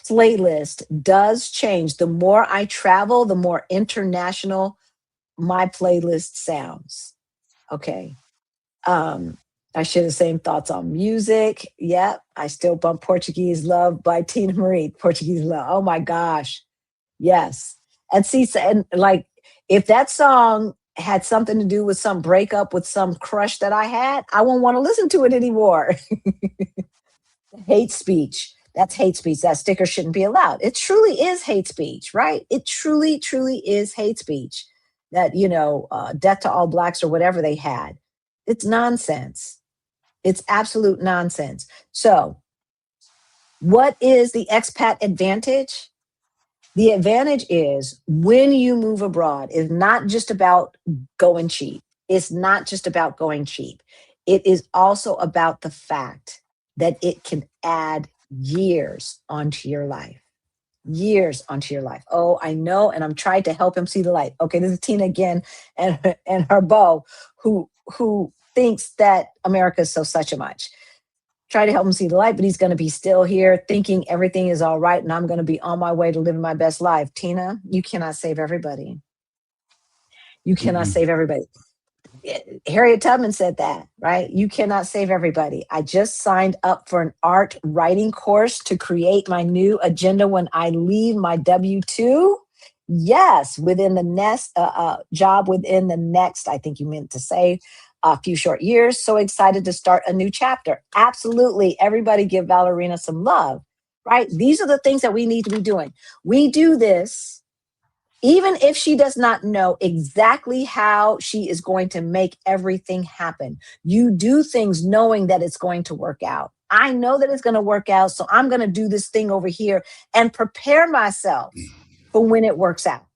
playlist does change. The more I travel, the more international my playlist sounds. Okay. I share the same thoughts on music. Yep. I still bump Portuguese Love by Tina Marie. Portuguese Love. Oh my gosh. Yes. And see, and like, if that song had something to do with some breakup with some crush that I had, I won't want to listen to it anymore. Hate speech. That's hate speech. That sticker shouldn't be allowed. It truly is hate speech, right? It truly, truly is hate speech. That, death to all blacks or whatever they had. It's nonsense. It's absolute nonsense. So, what is the expat advantage? The advantage is when you move abroad, it's not just about going cheap. It's not just about going cheap. It is also about the fact that it can add years onto your life. Years onto your life. Oh, I know, and I'm trying to help him see the light. Okay, this is Tina again, and her beau, who thinks that America is so such a much. Try to help him see the light, but he's going to be still here thinking everything is all right and I'm going to be on my way to living my best life. Tina, you cannot save everybody. You cannot save everybody. Harriet Tubman said that, right? You cannot save everybody. I just signed up for an art writing course to create my new agenda when I leave my W-2. Yes, within the next job within the next, I think you meant to say, a few short years. So excited to start a new chapter. Absolutely. Everybody give Valerina some love, right? These are the things that we need to be doing. We do this even if she does not know exactly how she is going to make everything happen. You do things knowing that it's going to work out. I know that it's going to work out, so I'm going to do this thing over here and prepare myself for when it works out.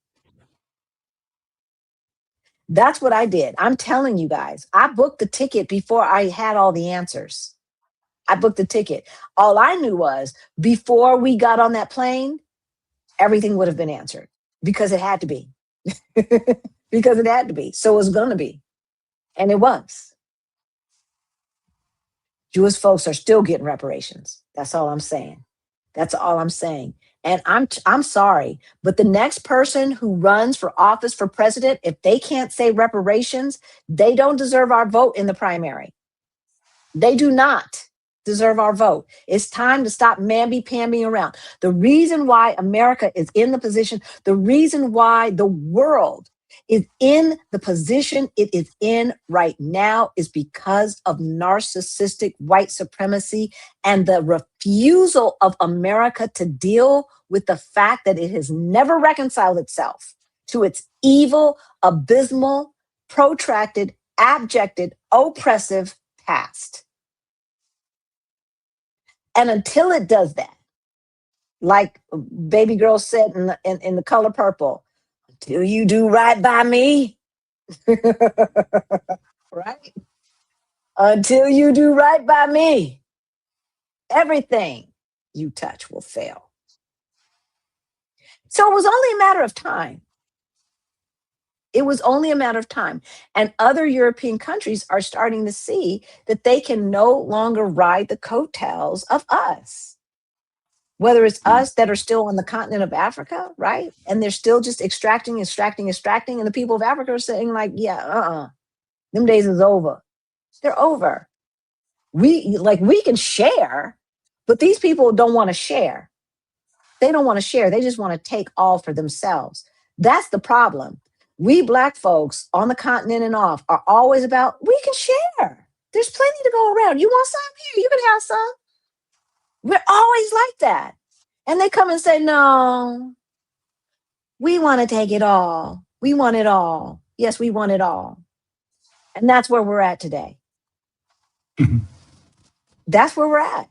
That's what I did. I'm telling you guys, I booked the ticket before I had all the answers. I booked the ticket. All I knew was before we got on that plane, everything would have been answered because it had to be. Because it had to be. So it was going to be. And it was. Jewish folks are still getting reparations. That's all I'm saying. That's all I'm saying. And I'm sorry, but the next person who runs for office for president, if they can't say reparations, they don't deserve our vote in the primary. They do not deserve our vote. It's time to stop mamby-pambying around. The reason why America is in the position, the reason why the world is in the position it is in right now is because of narcissistic white supremacy and the refusal of America to deal with the fact that it has never reconciled itself to its evil, abysmal, protracted, abjected, oppressive past. And until it does that, like baby girl said in the color purple, until you do right by me, right? Until you do right by me, everything you touch will fail. So it was only a matter of time. It was only a matter of time. And other European countries are starting to see that they can no longer ride the coattails of us. Whether it's us that are still on the continent of Africa, right? And they're still just extracting. And the people of Africa are saying, like, yeah, them days is over. They're over. We can share, but these people don't want to share. They don't want to share. They just want to take all for themselves. That's the problem. We Black folks on the continent and off are always about, we can share. There's plenty to go around. You want some? Here, you can have some. We're always like that. And they come and say, no, we want to take it all. We want it all. Yes, we want it all. And that's where we're at today. That's where we're at.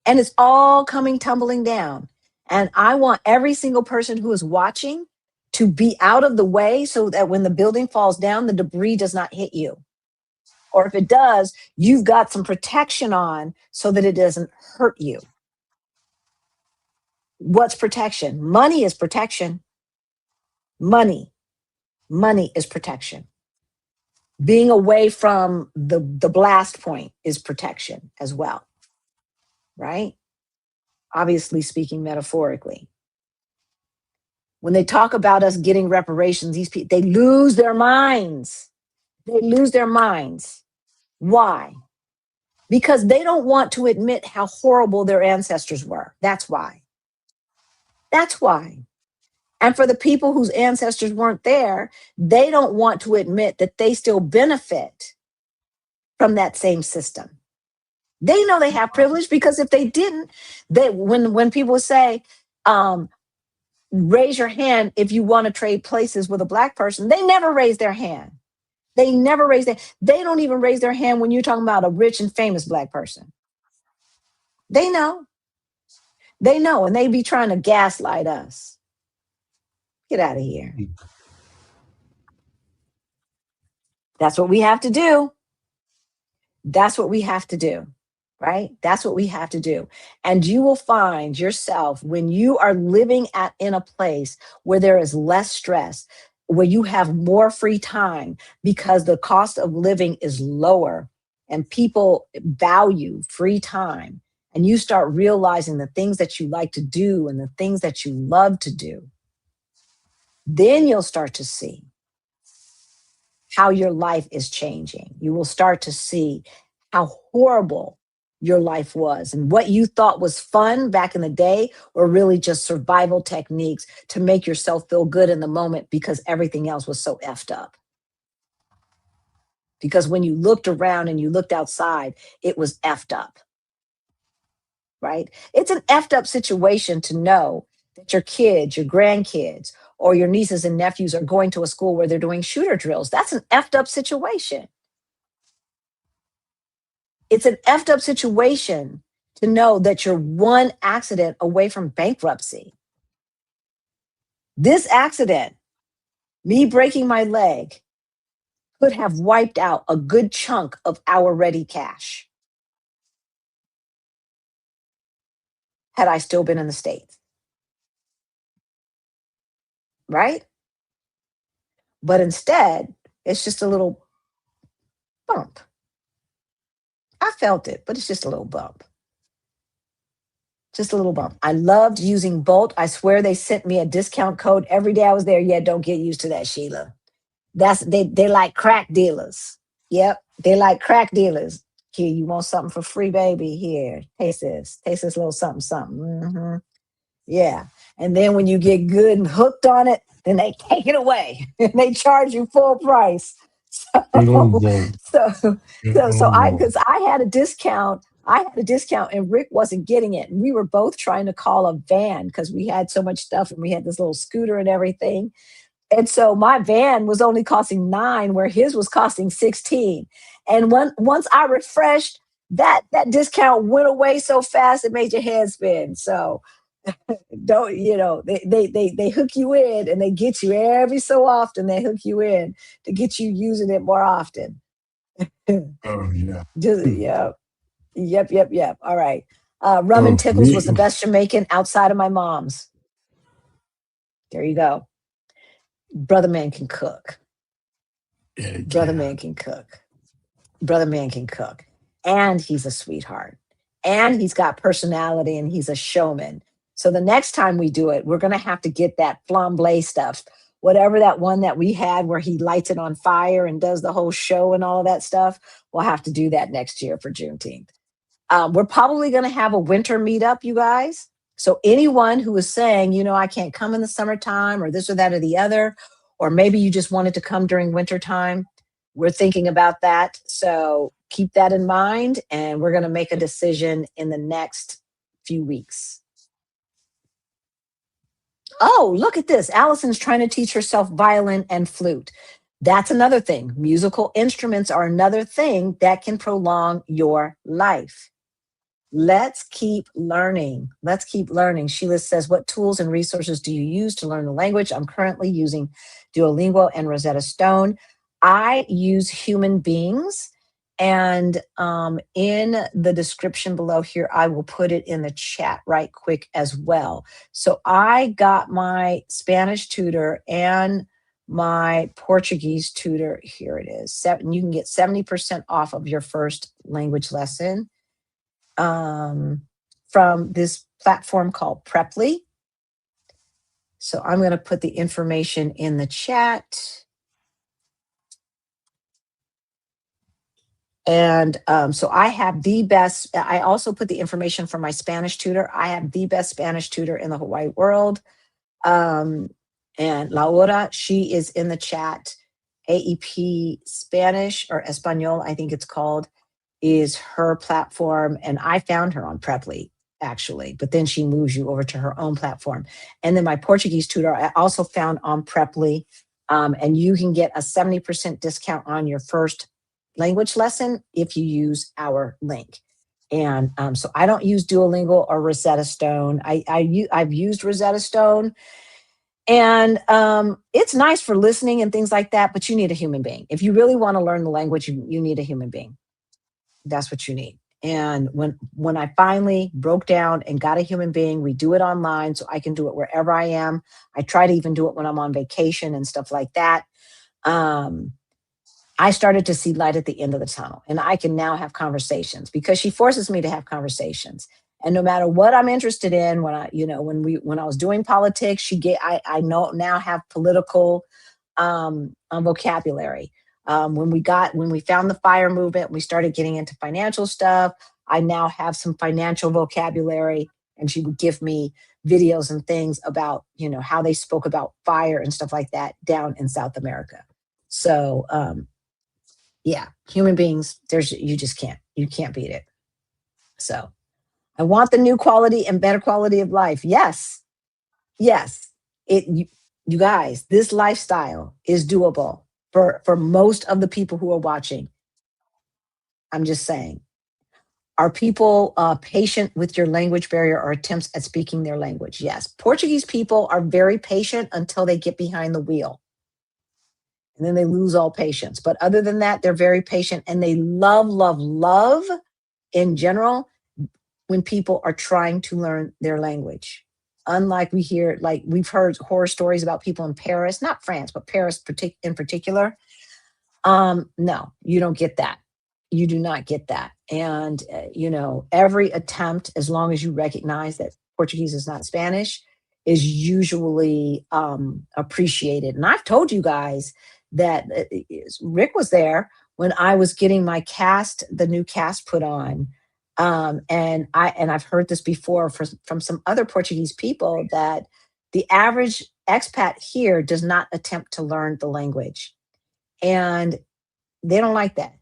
And it's all coming tumbling down. And I want every single person who is watching to be out of the way so that when the building falls down, the debris does not hit you. Or if it does, you've got some protection on so that it doesn't hurt you. What's protection? Money is protection. Money is protection. Being away from the blast point is protection as well, right? Obviously speaking metaphorically. When they talk about us getting reparations, these people, they lose their minds. They lose their minds. Why? Because they don't want to admit how horrible their ancestors were. That's why. That's why. And for the people whose ancestors weren't there, they don't want to admit that they still benefit from that same system. They know they have privilege because if they didn't, when people say, raise your hand if you want to trade places with a Black person, they never raise their hand. They never raise they don't even raise their hand when you're talking about a rich and famous Black person. They know. They know, and they be trying to gaslight us. Get out of here. That's what we have to do. That's what we have to do, right? That's what we have to do. And you will find yourself when you are living in a place where there is less stress, where you have more free time because the cost of living is lower and people value free time. And you start realizing the things that you like to do and the things that you love to do. Then you'll start to see how your life is changing. You will start to see how horrible your life was and what you thought was fun back in the day were really just survival techniques to make yourself feel good in the moment because everything else was so effed up. Because when you looked around and you looked outside, it was effed up, right? It's an effed up situation to know that your kids, your grandkids, or your nieces and nephews are going to a school where they're doing shooter drills. That's an effed up situation. It's an effed up situation to know that you're one accident away from bankruptcy. This accident, me breaking my leg, could have wiped out a good chunk of our ready cash had I still been in the States. Right? But instead, it's just a little bump. I felt it, but it's just a little bump. Just a little bump. I loved using Bolt. I swear they sent me a discount code every day I was there. Yeah, don't get used to that, Sheila. They like crack dealers. Yep, they like crack dealers. Here, you want something for free, baby? Here, taste this. Taste this little something, something. Yeah. And then when you get good and hooked on it, then they take it away and they charge you full price. Good old So, Bolt. so, Good old because Bolt. I had a discount. I had a discount and Rick wasn't getting it. And we were both trying to call a van because we had so much stuff and we had this little scooter and everything. And so my van was only costing 9, where his was costing 16. And once I refreshed, that discount went away so fast it made your head spin. So don't, they hook you in and they get you every so often. They hook you in to get you using it more often. Oh yeah. Just, yeah. Yep. All right. Rum and Oh Tickles was me. the best Jamaican outside of my mom's. There you go. Brother man can cook. Yeah, Brother yeah. man can cook. Brother man can cook. And he's a sweetheart. And he's got personality and he's a showman. So the next time we do it, we're going to have to get that flambe stuff. Whatever that one that we had where he lights it on fire and does the whole show and all of that stuff, we'll have to do that next year for Juneteenth. We're probably going to have a winter meetup, you guys. So anyone who is saying, I can't come in the summertime or this or that or the other, or maybe you just wanted to come during wintertime, we're thinking about that. So keep that in mind. And we're going to make a decision in the next few weeks. Oh, look at this. Allison's trying to teach herself violin and flute. That's another thing. Musical instruments are another thing that can prolong your life. Let's keep learning. Let's keep learning. Sheila says, what tools and resources do you use to learn the language? I'm currently using Duolingo and Rosetta Stone. I use Human Beings. And in the description below here, I will put it in the chat right quick as well. So I got my Spanish tutor and my Portuguese tutor. Here it is. You can get 70% off of your first language lesson from this platform called Preply. So I'm going to put the information in the chat. And so I have the best, I also put the information for my Spanish tutor. I have the best Spanish tutor in the whole wide world. And Laura, she is in the chat. AEP Spanish or Espanol, I think it's called, is her platform. And I found her on Preply, actually, but then she moves you over to her own platform. And then my Portuguese tutor, I also found on Preply. And you can get a 70% discount on your first language lesson if you use our link. And so I don't use Duolingo or Rosetta Stone. I've used Rosetta Stone. And it's nice for listening and things like that, but you need a human being. If you really want to learn the language, you need a human being. That's what you need. And when I finally broke down and got a human being, we do it online so I can do it wherever I am. I try to even do it when I'm on vacation and stuff like that. I started to see light at the end of the tunnel, and I can now have conversations because she forces me to have conversations. And no matter what I'm interested in, when I was doing politics, I now have political vocabulary. When we found the FIRE movement, we started getting into financial stuff. I now have some financial vocabulary, and she would give me videos and things about, how they spoke about fire and stuff like that down in South America. So, yeah, human beings, you can't beat it. So I want the new quality and better quality of life. Yes. You guys, this lifestyle is doable for most of the people who are watching. I'm just saying. Are people patient with your language barrier or attempts at speaking their language? Yes. Portuguese people are very patient until they get behind the wheel. And then they lose all patience. But other than that, they're very patient and they love in general when people are trying to learn their language. Unlike we've heard horror stories about people in Paris, not France, but Paris in particular. No, you don't get that. You do not get that. And, every attempt, as long as you recognize that Portuguese is not Spanish, is usually appreciated. And I've told you guys that Rick was there when I was getting my the new cast put on. And I've heard this before from some other Portuguese people that the average expat here does not attempt to learn the language. And they don't like that.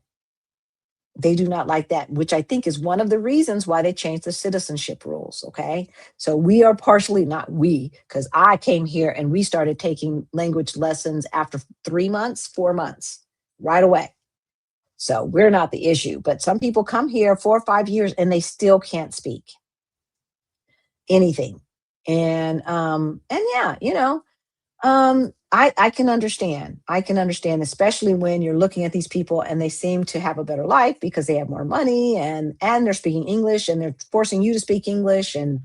They do not like that, which I think is one of the reasons why they changed the citizenship rules. Okay. So we are partially, not we, because I came here and we started taking language lessons after 3 months, 4 months, right away. So we're not the issue. But some people come here 4 or 5 years and they still can't speak anything. And yeah, I can understand. I can understand, especially when you're looking at these people and they seem to have a better life because they have more money and they're speaking English and they're forcing you to speak English and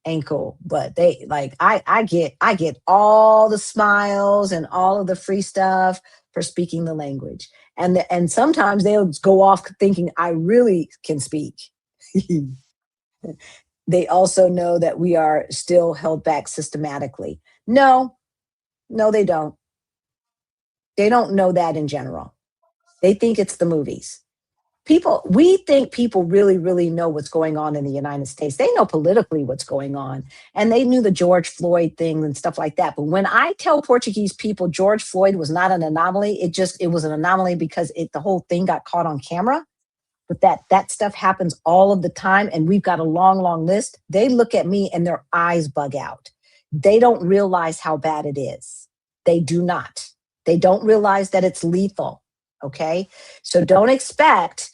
ain't cool. But they like I get all the smiles and all of the free stuff for speaking the language. And sometimes they'll go off thinking I really can speak. They also know that we are still held back systematically. No, they don't. They don't know that in general. They think it's the movies. We think people really, really know what's going on in the United States. They know politically what's going on. And they knew the George Floyd thing and stuff like that. But when I tell Portuguese people George Floyd was not an anomaly, it was an anomaly because the whole thing got caught on camera. But that stuff happens all of the time. And we've got a long, long list. They look at me and their eyes bug out. They don't realize how bad it is. They do not. They don't realize that it's lethal. Okay. So don't expect,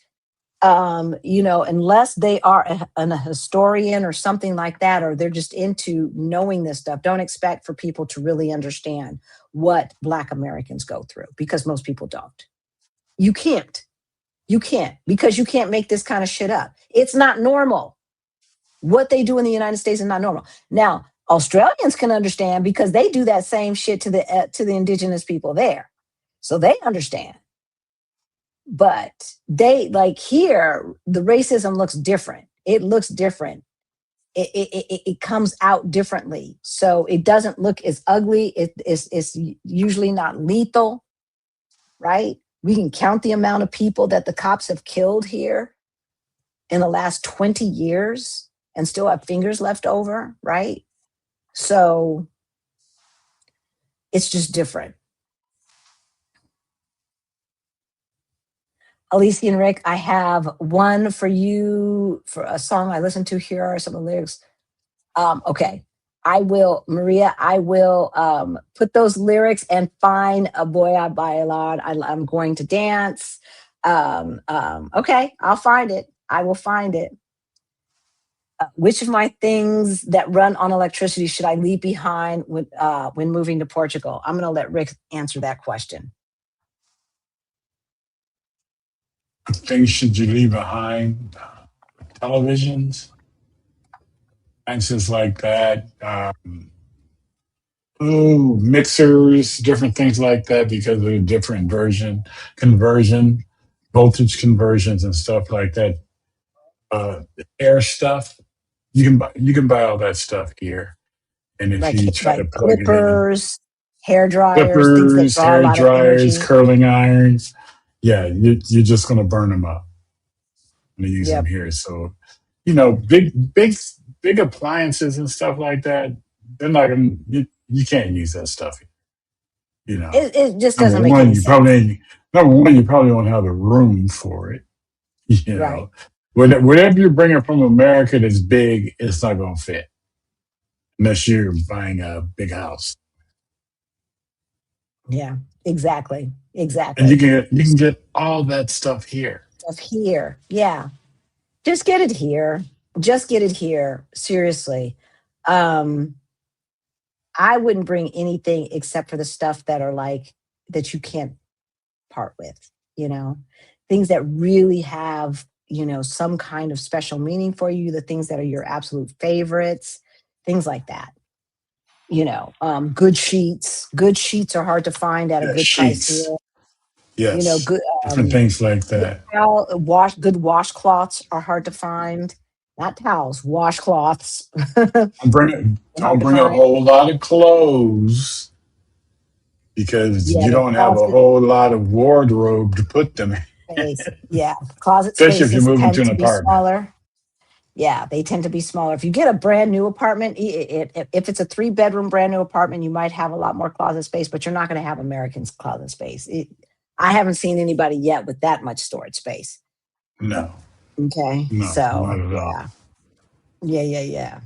unless they are a historian or something like that, or they're just into knowing this stuff, don't expect for people to really understand what Black Americans go through, because most people don't. You can't. You can't, because you can't make this kind of shit up. It's not normal. What they do in the United States is not normal. Now, Australians can understand because they do that same shit to the indigenous people there. So they understand. But they like here, the racism looks different. It looks different. It comes out differently. So it doesn't look as ugly. It's usually not lethal, right? We can count the amount of people that the cops have killed here in the last 20 years and still have fingers left over, right? So it's just different. Alicia and Rick, I have one for you for a song I listened to. Here are some of the lyrics. Okay. Maria, I will put those lyrics and find a Voy a Bailar. I'm going to dance. Okay, I'll find it. I will find it. Which of my things that run on electricity should I leave behind when moving to Portugal? I'm going to let Rick answer that question. Things should you leave behind? Televisions, answers like that. Mixers, different things like that because of the different conversion, voltage conversions and stuff like that. Air stuff, you can buy all that stuff here. And if you try to plug it in, clippers, hair dryers, things that draw a lot of energy, curling irons, yeah, you're just going to burn them up when you use them here. So, big appliances and stuff like that, they're not going to, you can't use that stuff. It just doesn't make any sense. Number one, you probably won't have the room for it. Right. Whatever you're bringing from America that's big, it's not going to fit unless you're buying a big house. Yeah, exactly. And you can get all that stuff here. Yeah. Just get it here. Seriously. I wouldn't bring anything except for the stuff that are like that you can't part with, things that really have, some kind of special meaning for you, the things that are your absolute favorites, things like that. Good sheets. Good sheets are hard to find at a good price here. Yes. Good Different things like that. good washcloths are hard to find. Not towels, washcloths. Don't Hard to bring a find. whole lot of clothes because Yeah, you the don't have a closet whole lot of wardrobe to put them in, space. Yeah, closet especially if you're spaces moving to tend an to be apartment. smaller. Yeah, they tend to be smaller. If you get a brand new apartment, if it's a 3 bedroom brand new apartment, you might have a lot more closet space, but you're not going to have Americans closet space. I haven't seen anybody yet with that much storage space. No, Okay, no, so not at all. yeah.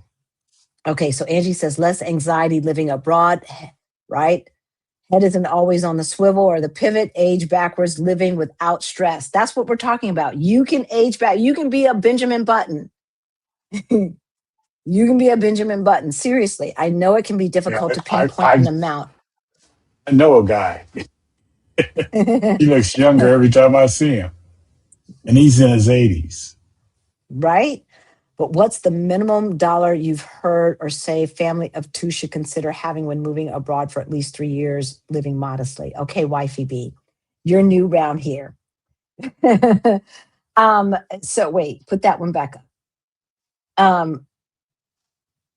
Okay, so Angie says less anxiety living abroad, right? Head isn't always on the swivel or the pivot, age backwards, living without stress. That's what we're talking about. You can age back. You can be a Benjamin Button. You can be a Benjamin Button. Seriously, I know it can be Yeah, difficult to I, pinpoint an I, amount. I know a guy. He looks younger every time I see him, and he's in his 80s. Right? But what's the minimum dollar you've heard or say family of two should consider having when moving abroad for at least 3 years, living modestly? Okay, wifey B, you're new round here. So wait, put that one back up.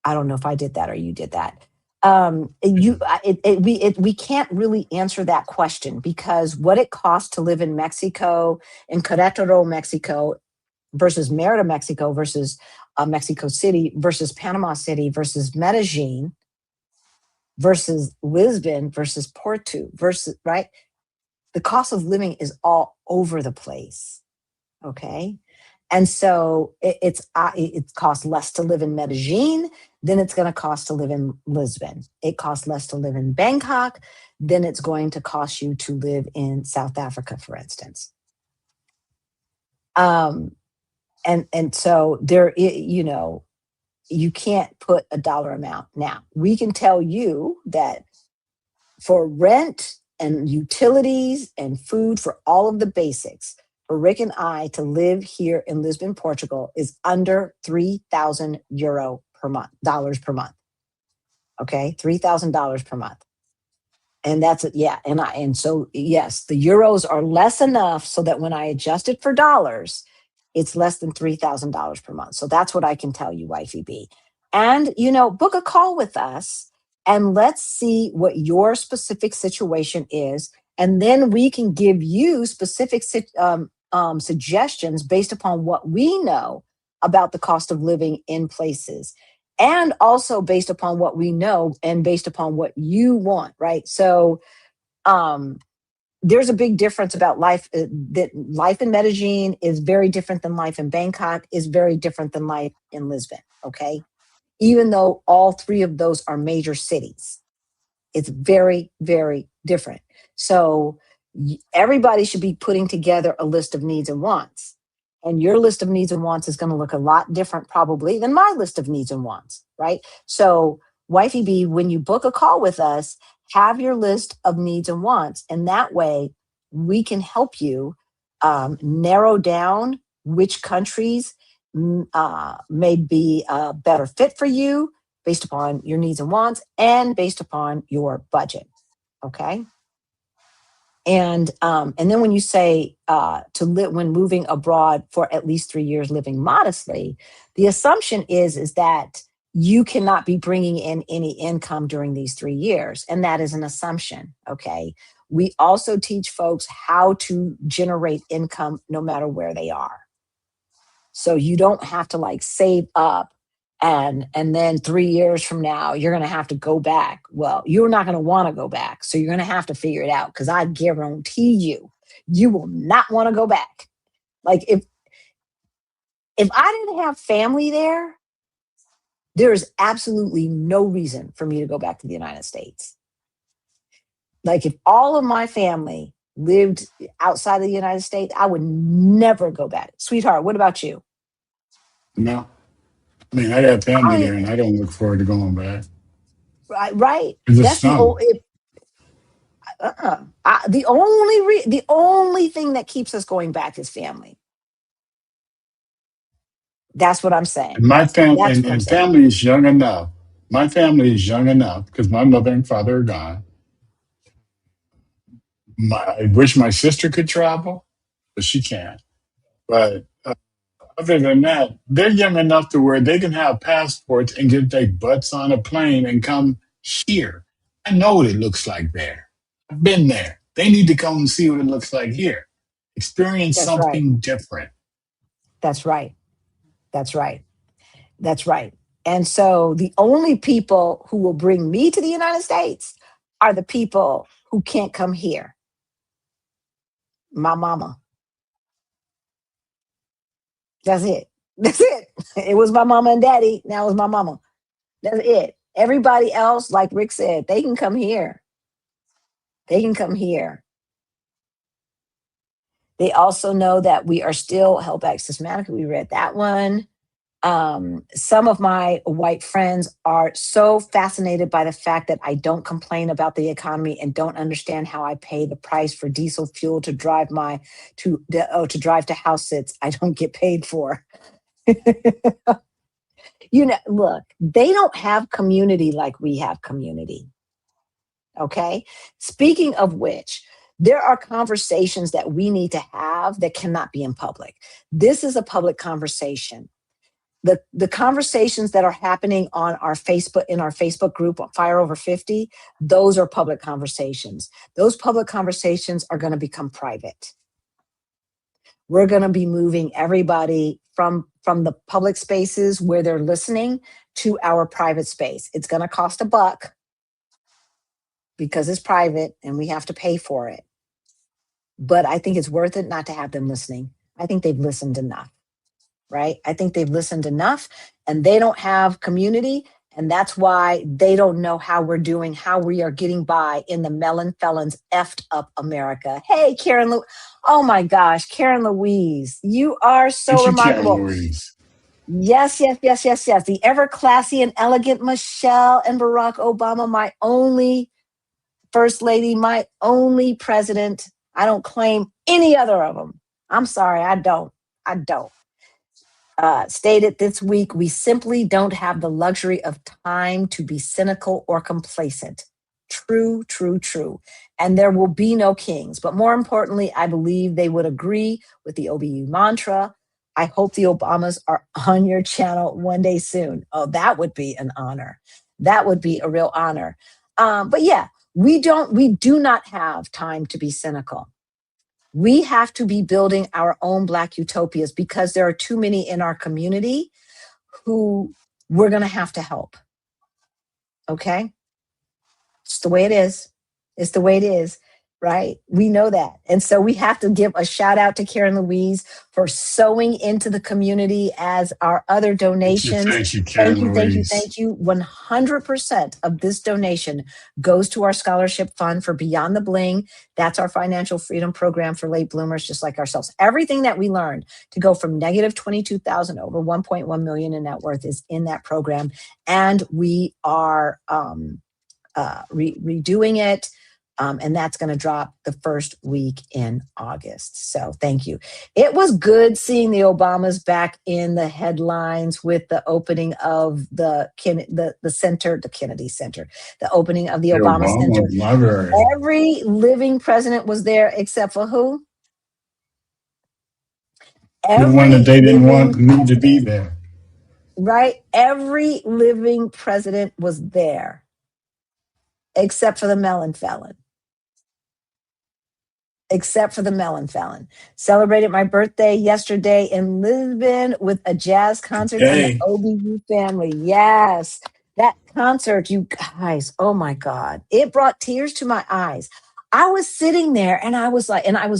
I don't know if I did that or you did that. We can't really answer that question because what it costs to live in Mexico, in Querétaro, Mexico, versus Merida, Mexico, versus Mexico City, versus Panama City, versus Medellin, versus Lisbon, versus Porto, versus, right? The cost of living is all over the place. Okay. And so it costs less to live in Medellin than it's going to cost to live in Lisbon. It costs less to live in Bangkok than it's going to cost you to live in South Africa, for instance. And so you can't put a dollar amount. Now, we can tell you that for rent and utilities and food, for all of the basics, for Rick and I to live here in Lisbon, Portugal is under €3,000 per month, dollars per month. Okay, $3,000 per month. And that's it. Yeah. And so, yes, the euros are less enough so that when I adjust it for dollars, it's less than $3,000 per month. So that's what I can tell you, wifey B. And, book a call with us and let's see what your specific situation is. And then we can give you specific suggestions based upon what we know about the cost of living in places and also based upon what we know and based upon what you want, right? So there's a big difference about life. That life in Medellin is very different than life in Bangkok, is very different than life in Lisbon, okay? Even though all three of those are major cities, it's very, very different. So everybody should be putting together a list of needs and wants. And your list of needs and wants is going to look a lot different probably than my list of needs and wants, right? So, wifey B, when you book a call with us, have your list of needs and wants. And that way we can help you narrow down which countries may be a better fit for you based upon your needs and wants and based upon your budget. Okay. And then when you say to live when moving abroad for at least 3 years, living modestly, the assumption is that you cannot be bringing in any income during these 3 years, and that is an assumption. Okay, we also teach folks how to generate income no matter where they are, so you don't have to like save up and then 3 years from now you're going to have to go back. Well, you're not going to want to go back, so you're going to have to figure it out, because I guarantee you will not want to go back. Like if I didn't have family there is absolutely no reason for me to go back to the United States. Like if all of my family lived outside of the United States, I would never go back. Sweetheart, what about you? No, I mean, I got family I there, and I don't look forward to going back. right. It's just That's the snow. old. The only thing that keeps us going back is family. That's what I'm saying. And my fam That's what I'm and saying. family is young enough. My family is young enough because my mother and father are gone. I wish my sister could travel, but she can't. But other than that, they're young enough to where they can have passports and get their butts on a plane and come here. I know what it looks like there. I've been there. They need to come and see what it looks like here. Experience That's right. something different. That's right. That's right. That's right. And so the only people who will bring me to the United States are the people who can't come here. My mama. That's it. That's it. It was my mama and daddy. Now it's my mama. That's it. Everybody else, like Rick said, they can come here. They can come here. They also know that we are still held back systematically. We read that one. Some of my white friends are so fascinated by the fact that I don't complain about the economy and don't understand how I pay the price for diesel fuel to drive to drive to house sits I don't get paid for. Look, they don't have community like we have community. Okay. Speaking of which, there are conversations that we need to have that cannot be in public. This is a public conversation. The conversations that are happening on our Facebook, in our Facebook group, Fire Over 50, those are public conversations. Those public conversations are going to become private. We're going to be moving everybody from the public spaces where they're listening to our private space. It's going to cost $1 because it's private and we have to pay for it. But I think it's worth it not to have them listening. I think they've listened enough, right? I think they've listened enough and they don't have community. And that's why they don't know how we're doing, how we are getting by in the melon felons effed up America. Hey, oh my gosh, Karen Louise, you are so Thank you, Karen remarkable. Louise. Yes. The ever classy and elegant Michelle and Barack Obama, my only first lady, my only president. I don't claim any other of them. I'm sorry, I don't. Stated this week, we simply don't have the luxury of time to be cynical or complacent. True. And there will be no kings. But more importantly, I believe they would agree with the OBU mantra. I hope the Obamas are on your channel one day soon. Oh, that would be an honor. That would be a real honor. But yeah, we do not have time to be cynical. We have to be building our own Black utopias because there are too many in our community who we're going to have to help. Okay? It's the way it is. It's the way it is, right? We know that. And so we have to give a shout out to Karen Louise for sewing into the community as our other donations. Thank you, Karen Louise. Thank you. 100% of this donation goes to our scholarship fund for Beyond the Bling. That's our financial freedom program for late bloomers just like ourselves. Everything that we learned to go from negative 22,000 over 1.1 million in net worth is in that program. And we are redoing it. And that's going to drop the first week in August. So thank you. It was good seeing the Obamas back in the headlines with the opening of the center, the Kennedy Center, the opening of the Obama Center. Library. Every living president was there except for who? The one that they didn't want me to be there. Right? Every living president was there except for the melon felon. Celebrated my birthday yesterday in Lisbon with a jazz concert and the OBU family. Yes, that concert, you guys, oh my God. It brought tears to my eyes. I was sitting there and I was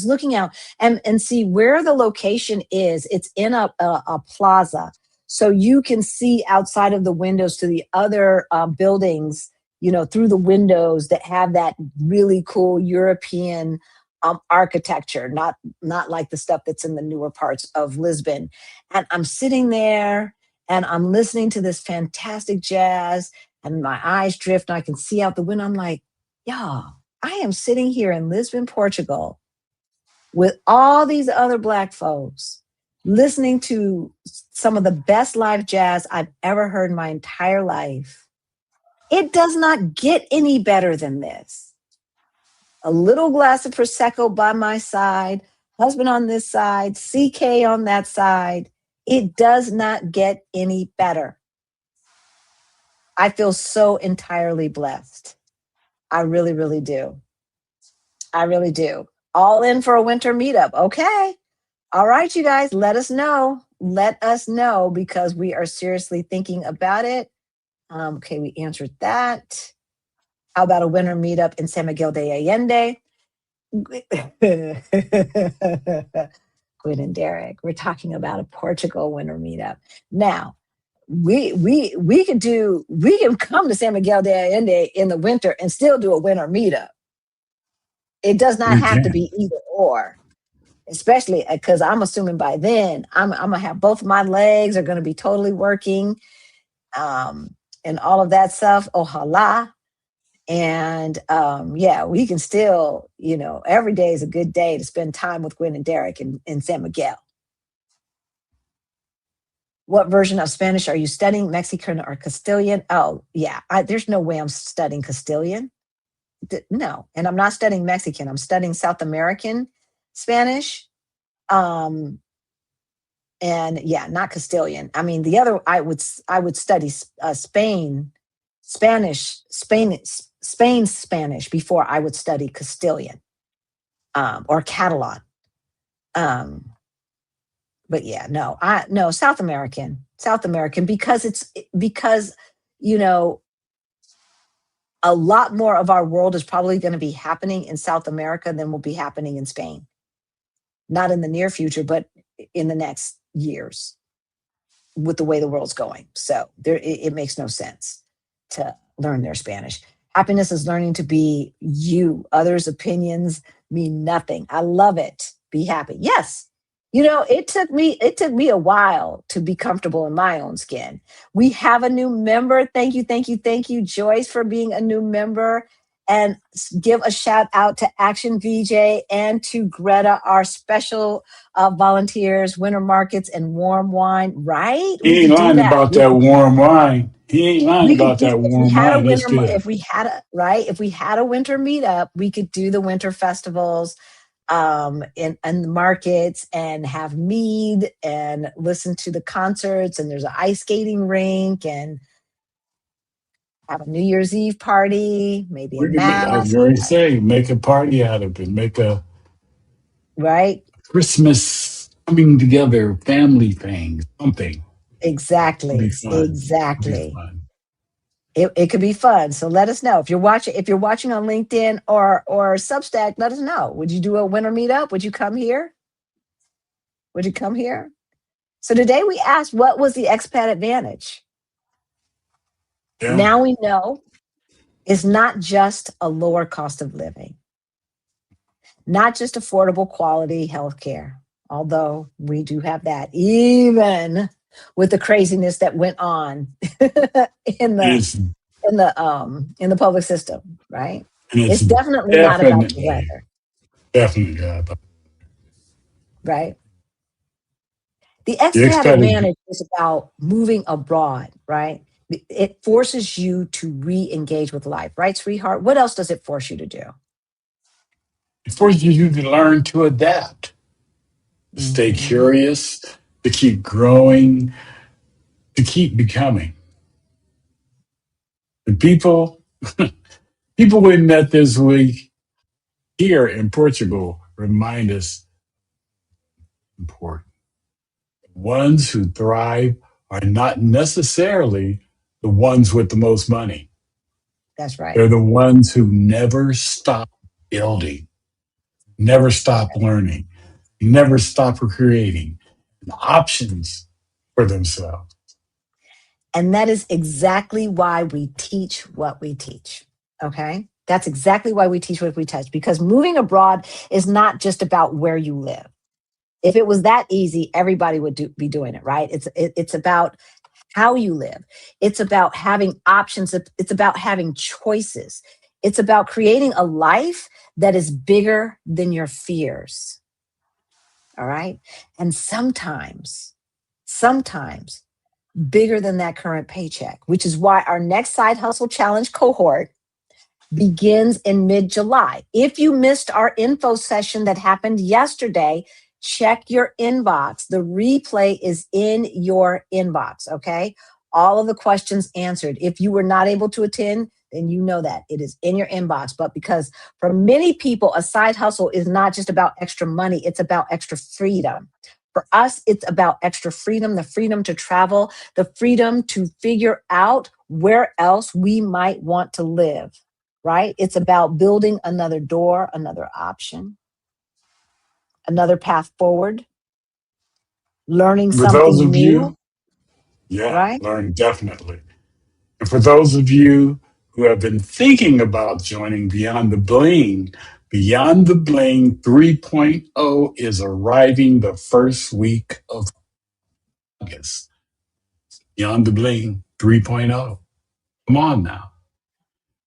looking out and see where the location is. It's in a plaza. So you can see outside of the windows to the other buildings, through the windows that have that really cool European architecture, not like the stuff that's in the newer parts of Lisbon. And I'm sitting there and I'm listening to this fantastic jazz and my eyes drift and I can see out the window. I'm like, y'all, I am sitting here in Lisbon, Portugal with all these other Black folks listening to some of the best live jazz I've ever heard in my entire life. It does not get any better than this. a little glass of Prosecco by my side, husband on this side, CK on that side. It does not get any better. I feel so entirely blessed. I really, really do. I really do. All in for a winter meetup. Okay. All right, you guys, let us know. Let us know because we are seriously thinking about it. Okay, we answered that. How about a winter meetup in San Miguel de Allende? Quinn and Derek, we're talking about a Portugal winter meetup. Now, we can come to San Miguel de Allende in the winter and still do a winter meetup. It does not We have to can. be either or, especially because I'm assuming by then I'm gonna have both my legs are gonna be totally working, and all of that stuff. Ojalá. And yeah, we can still, every day is a good day to spend time with Gwen and Derek in San Miguel. What version of Spanish are you studying? Mexican or Castilian? Oh, yeah. There's no way I'm studying Castilian. No. And I'm not studying Mexican. I'm studying South American Spanish. And yeah, not Castilian. I mean, the other, I would study Spain Spanish before I would study Castilian or Catalan. But yeah, no, South American because a lot more of our world is probably going to be happening in South America than will be happening in Spain. Not in the near future, but in the next years with the way the world's going. So it makes no sense to learn their Spanish. Happiness is learning to be you. Others' opinions mean nothing. I love it. Be happy. Yes. It took me a while to be comfortable in my own skin. We have a new member. Thank you, Joyce, for being a new member. And give a shout out to Action VJ and to Greta, our special volunteers, winter markets and warm wine. Right? We He ain't could do lying that. about that warm wine. He ain't lying We could about do that if we warm had a wine. That's winter good. if we had a winter meetup, we could do the winter festivals in the markets and have mead and listen to the concerts, and there's an ice skating rink and have a New Year's Eve party, maybe a We can make, I was mass, going to say, make a party out of it. Make a right? Christmas coming together family thing, something. It'll be Exactly. fun. It'll be Exactly. fun. It could be fun. So let us know if you're watching on LinkedIn or Substack, let us know. Would you do a winter meetup? Would you come here? So today we asked, what was the expat advantage? Yeah. Now we know it's not just a lower cost of living, not just affordable quality healthcare, although we do have that, even with the craziness that went on in And the public system, right? it's It's definitely not about the definitely, weather, definitely good. But right? The the expat expat advantage is about moving abroad, right? It forces you to re-engage with life, right, sweetheart? What else does it force you to do? it forces you to learn to adapt, to stay Mm-hmm. curious, to keep growing, to keep becoming. The people we met this week here in Portugal remind us important. The ones who thrive are not necessarily the ones with the most money. That's right. They're the ones who never stop building, never That's stop right. learning, never stop creating options for themselves. And that is exactly why we teach what we teach. Okay. That's exactly why we teach what we teach, because moving abroad is not just about where you live. If it was that easy, everybody would be doing it, right? It's about how you live. It's about having options. It's about having choices. It's about creating a life that is bigger than your fears. All right. And sometimes bigger than that current paycheck, which is why our next side hustle challenge cohort begins in mid-July. If you missed our info session that happened yesterday, check your inbox. The replay is in your inbox, okay? All of the questions answered. If you were not able to attend, then you know that it is in your inbox. But because for many people, a side hustle is not just about extra money, it's about extra freedom. For us, it's about extra freedom, the freedom to travel, the freedom to figure out where else we might want to live, right? It's about building another door, another option, another path forward, learning For those something of new, you, yeah, right? learn definitely. And for those of you who have been thinking about joining Beyond the Bling 3.0 is arriving the first week of August. Beyond the Bling 3.0. Come on now.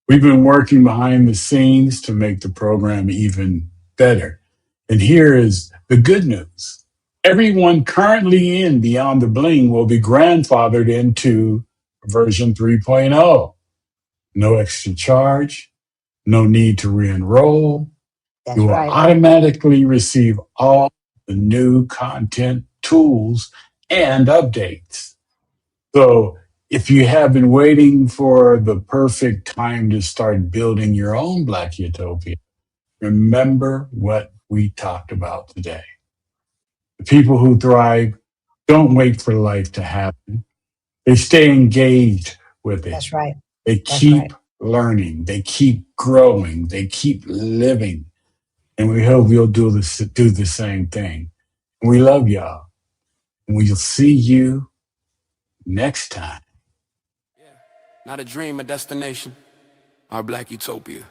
We've been working behind the scenes to make the program even better. And here is the good news. Everyone currently in Beyond the Bling will be grandfathered into version 3.0. No extra charge, no need to re-enroll. You That's will right. automatically receive all the new content, tools, and updates. So if you have been waiting for the perfect time to start building your own Black Utopia, remember what we talked about today. The people who thrive don't wait for life to happen. They stay engaged with it. That's right. They That's right. keep learning. They keep growing. They keep living. And we hope you'll do the same thing. We love y'all. And we'll see you next time. Not a dream, a destination. Our Black Utopia.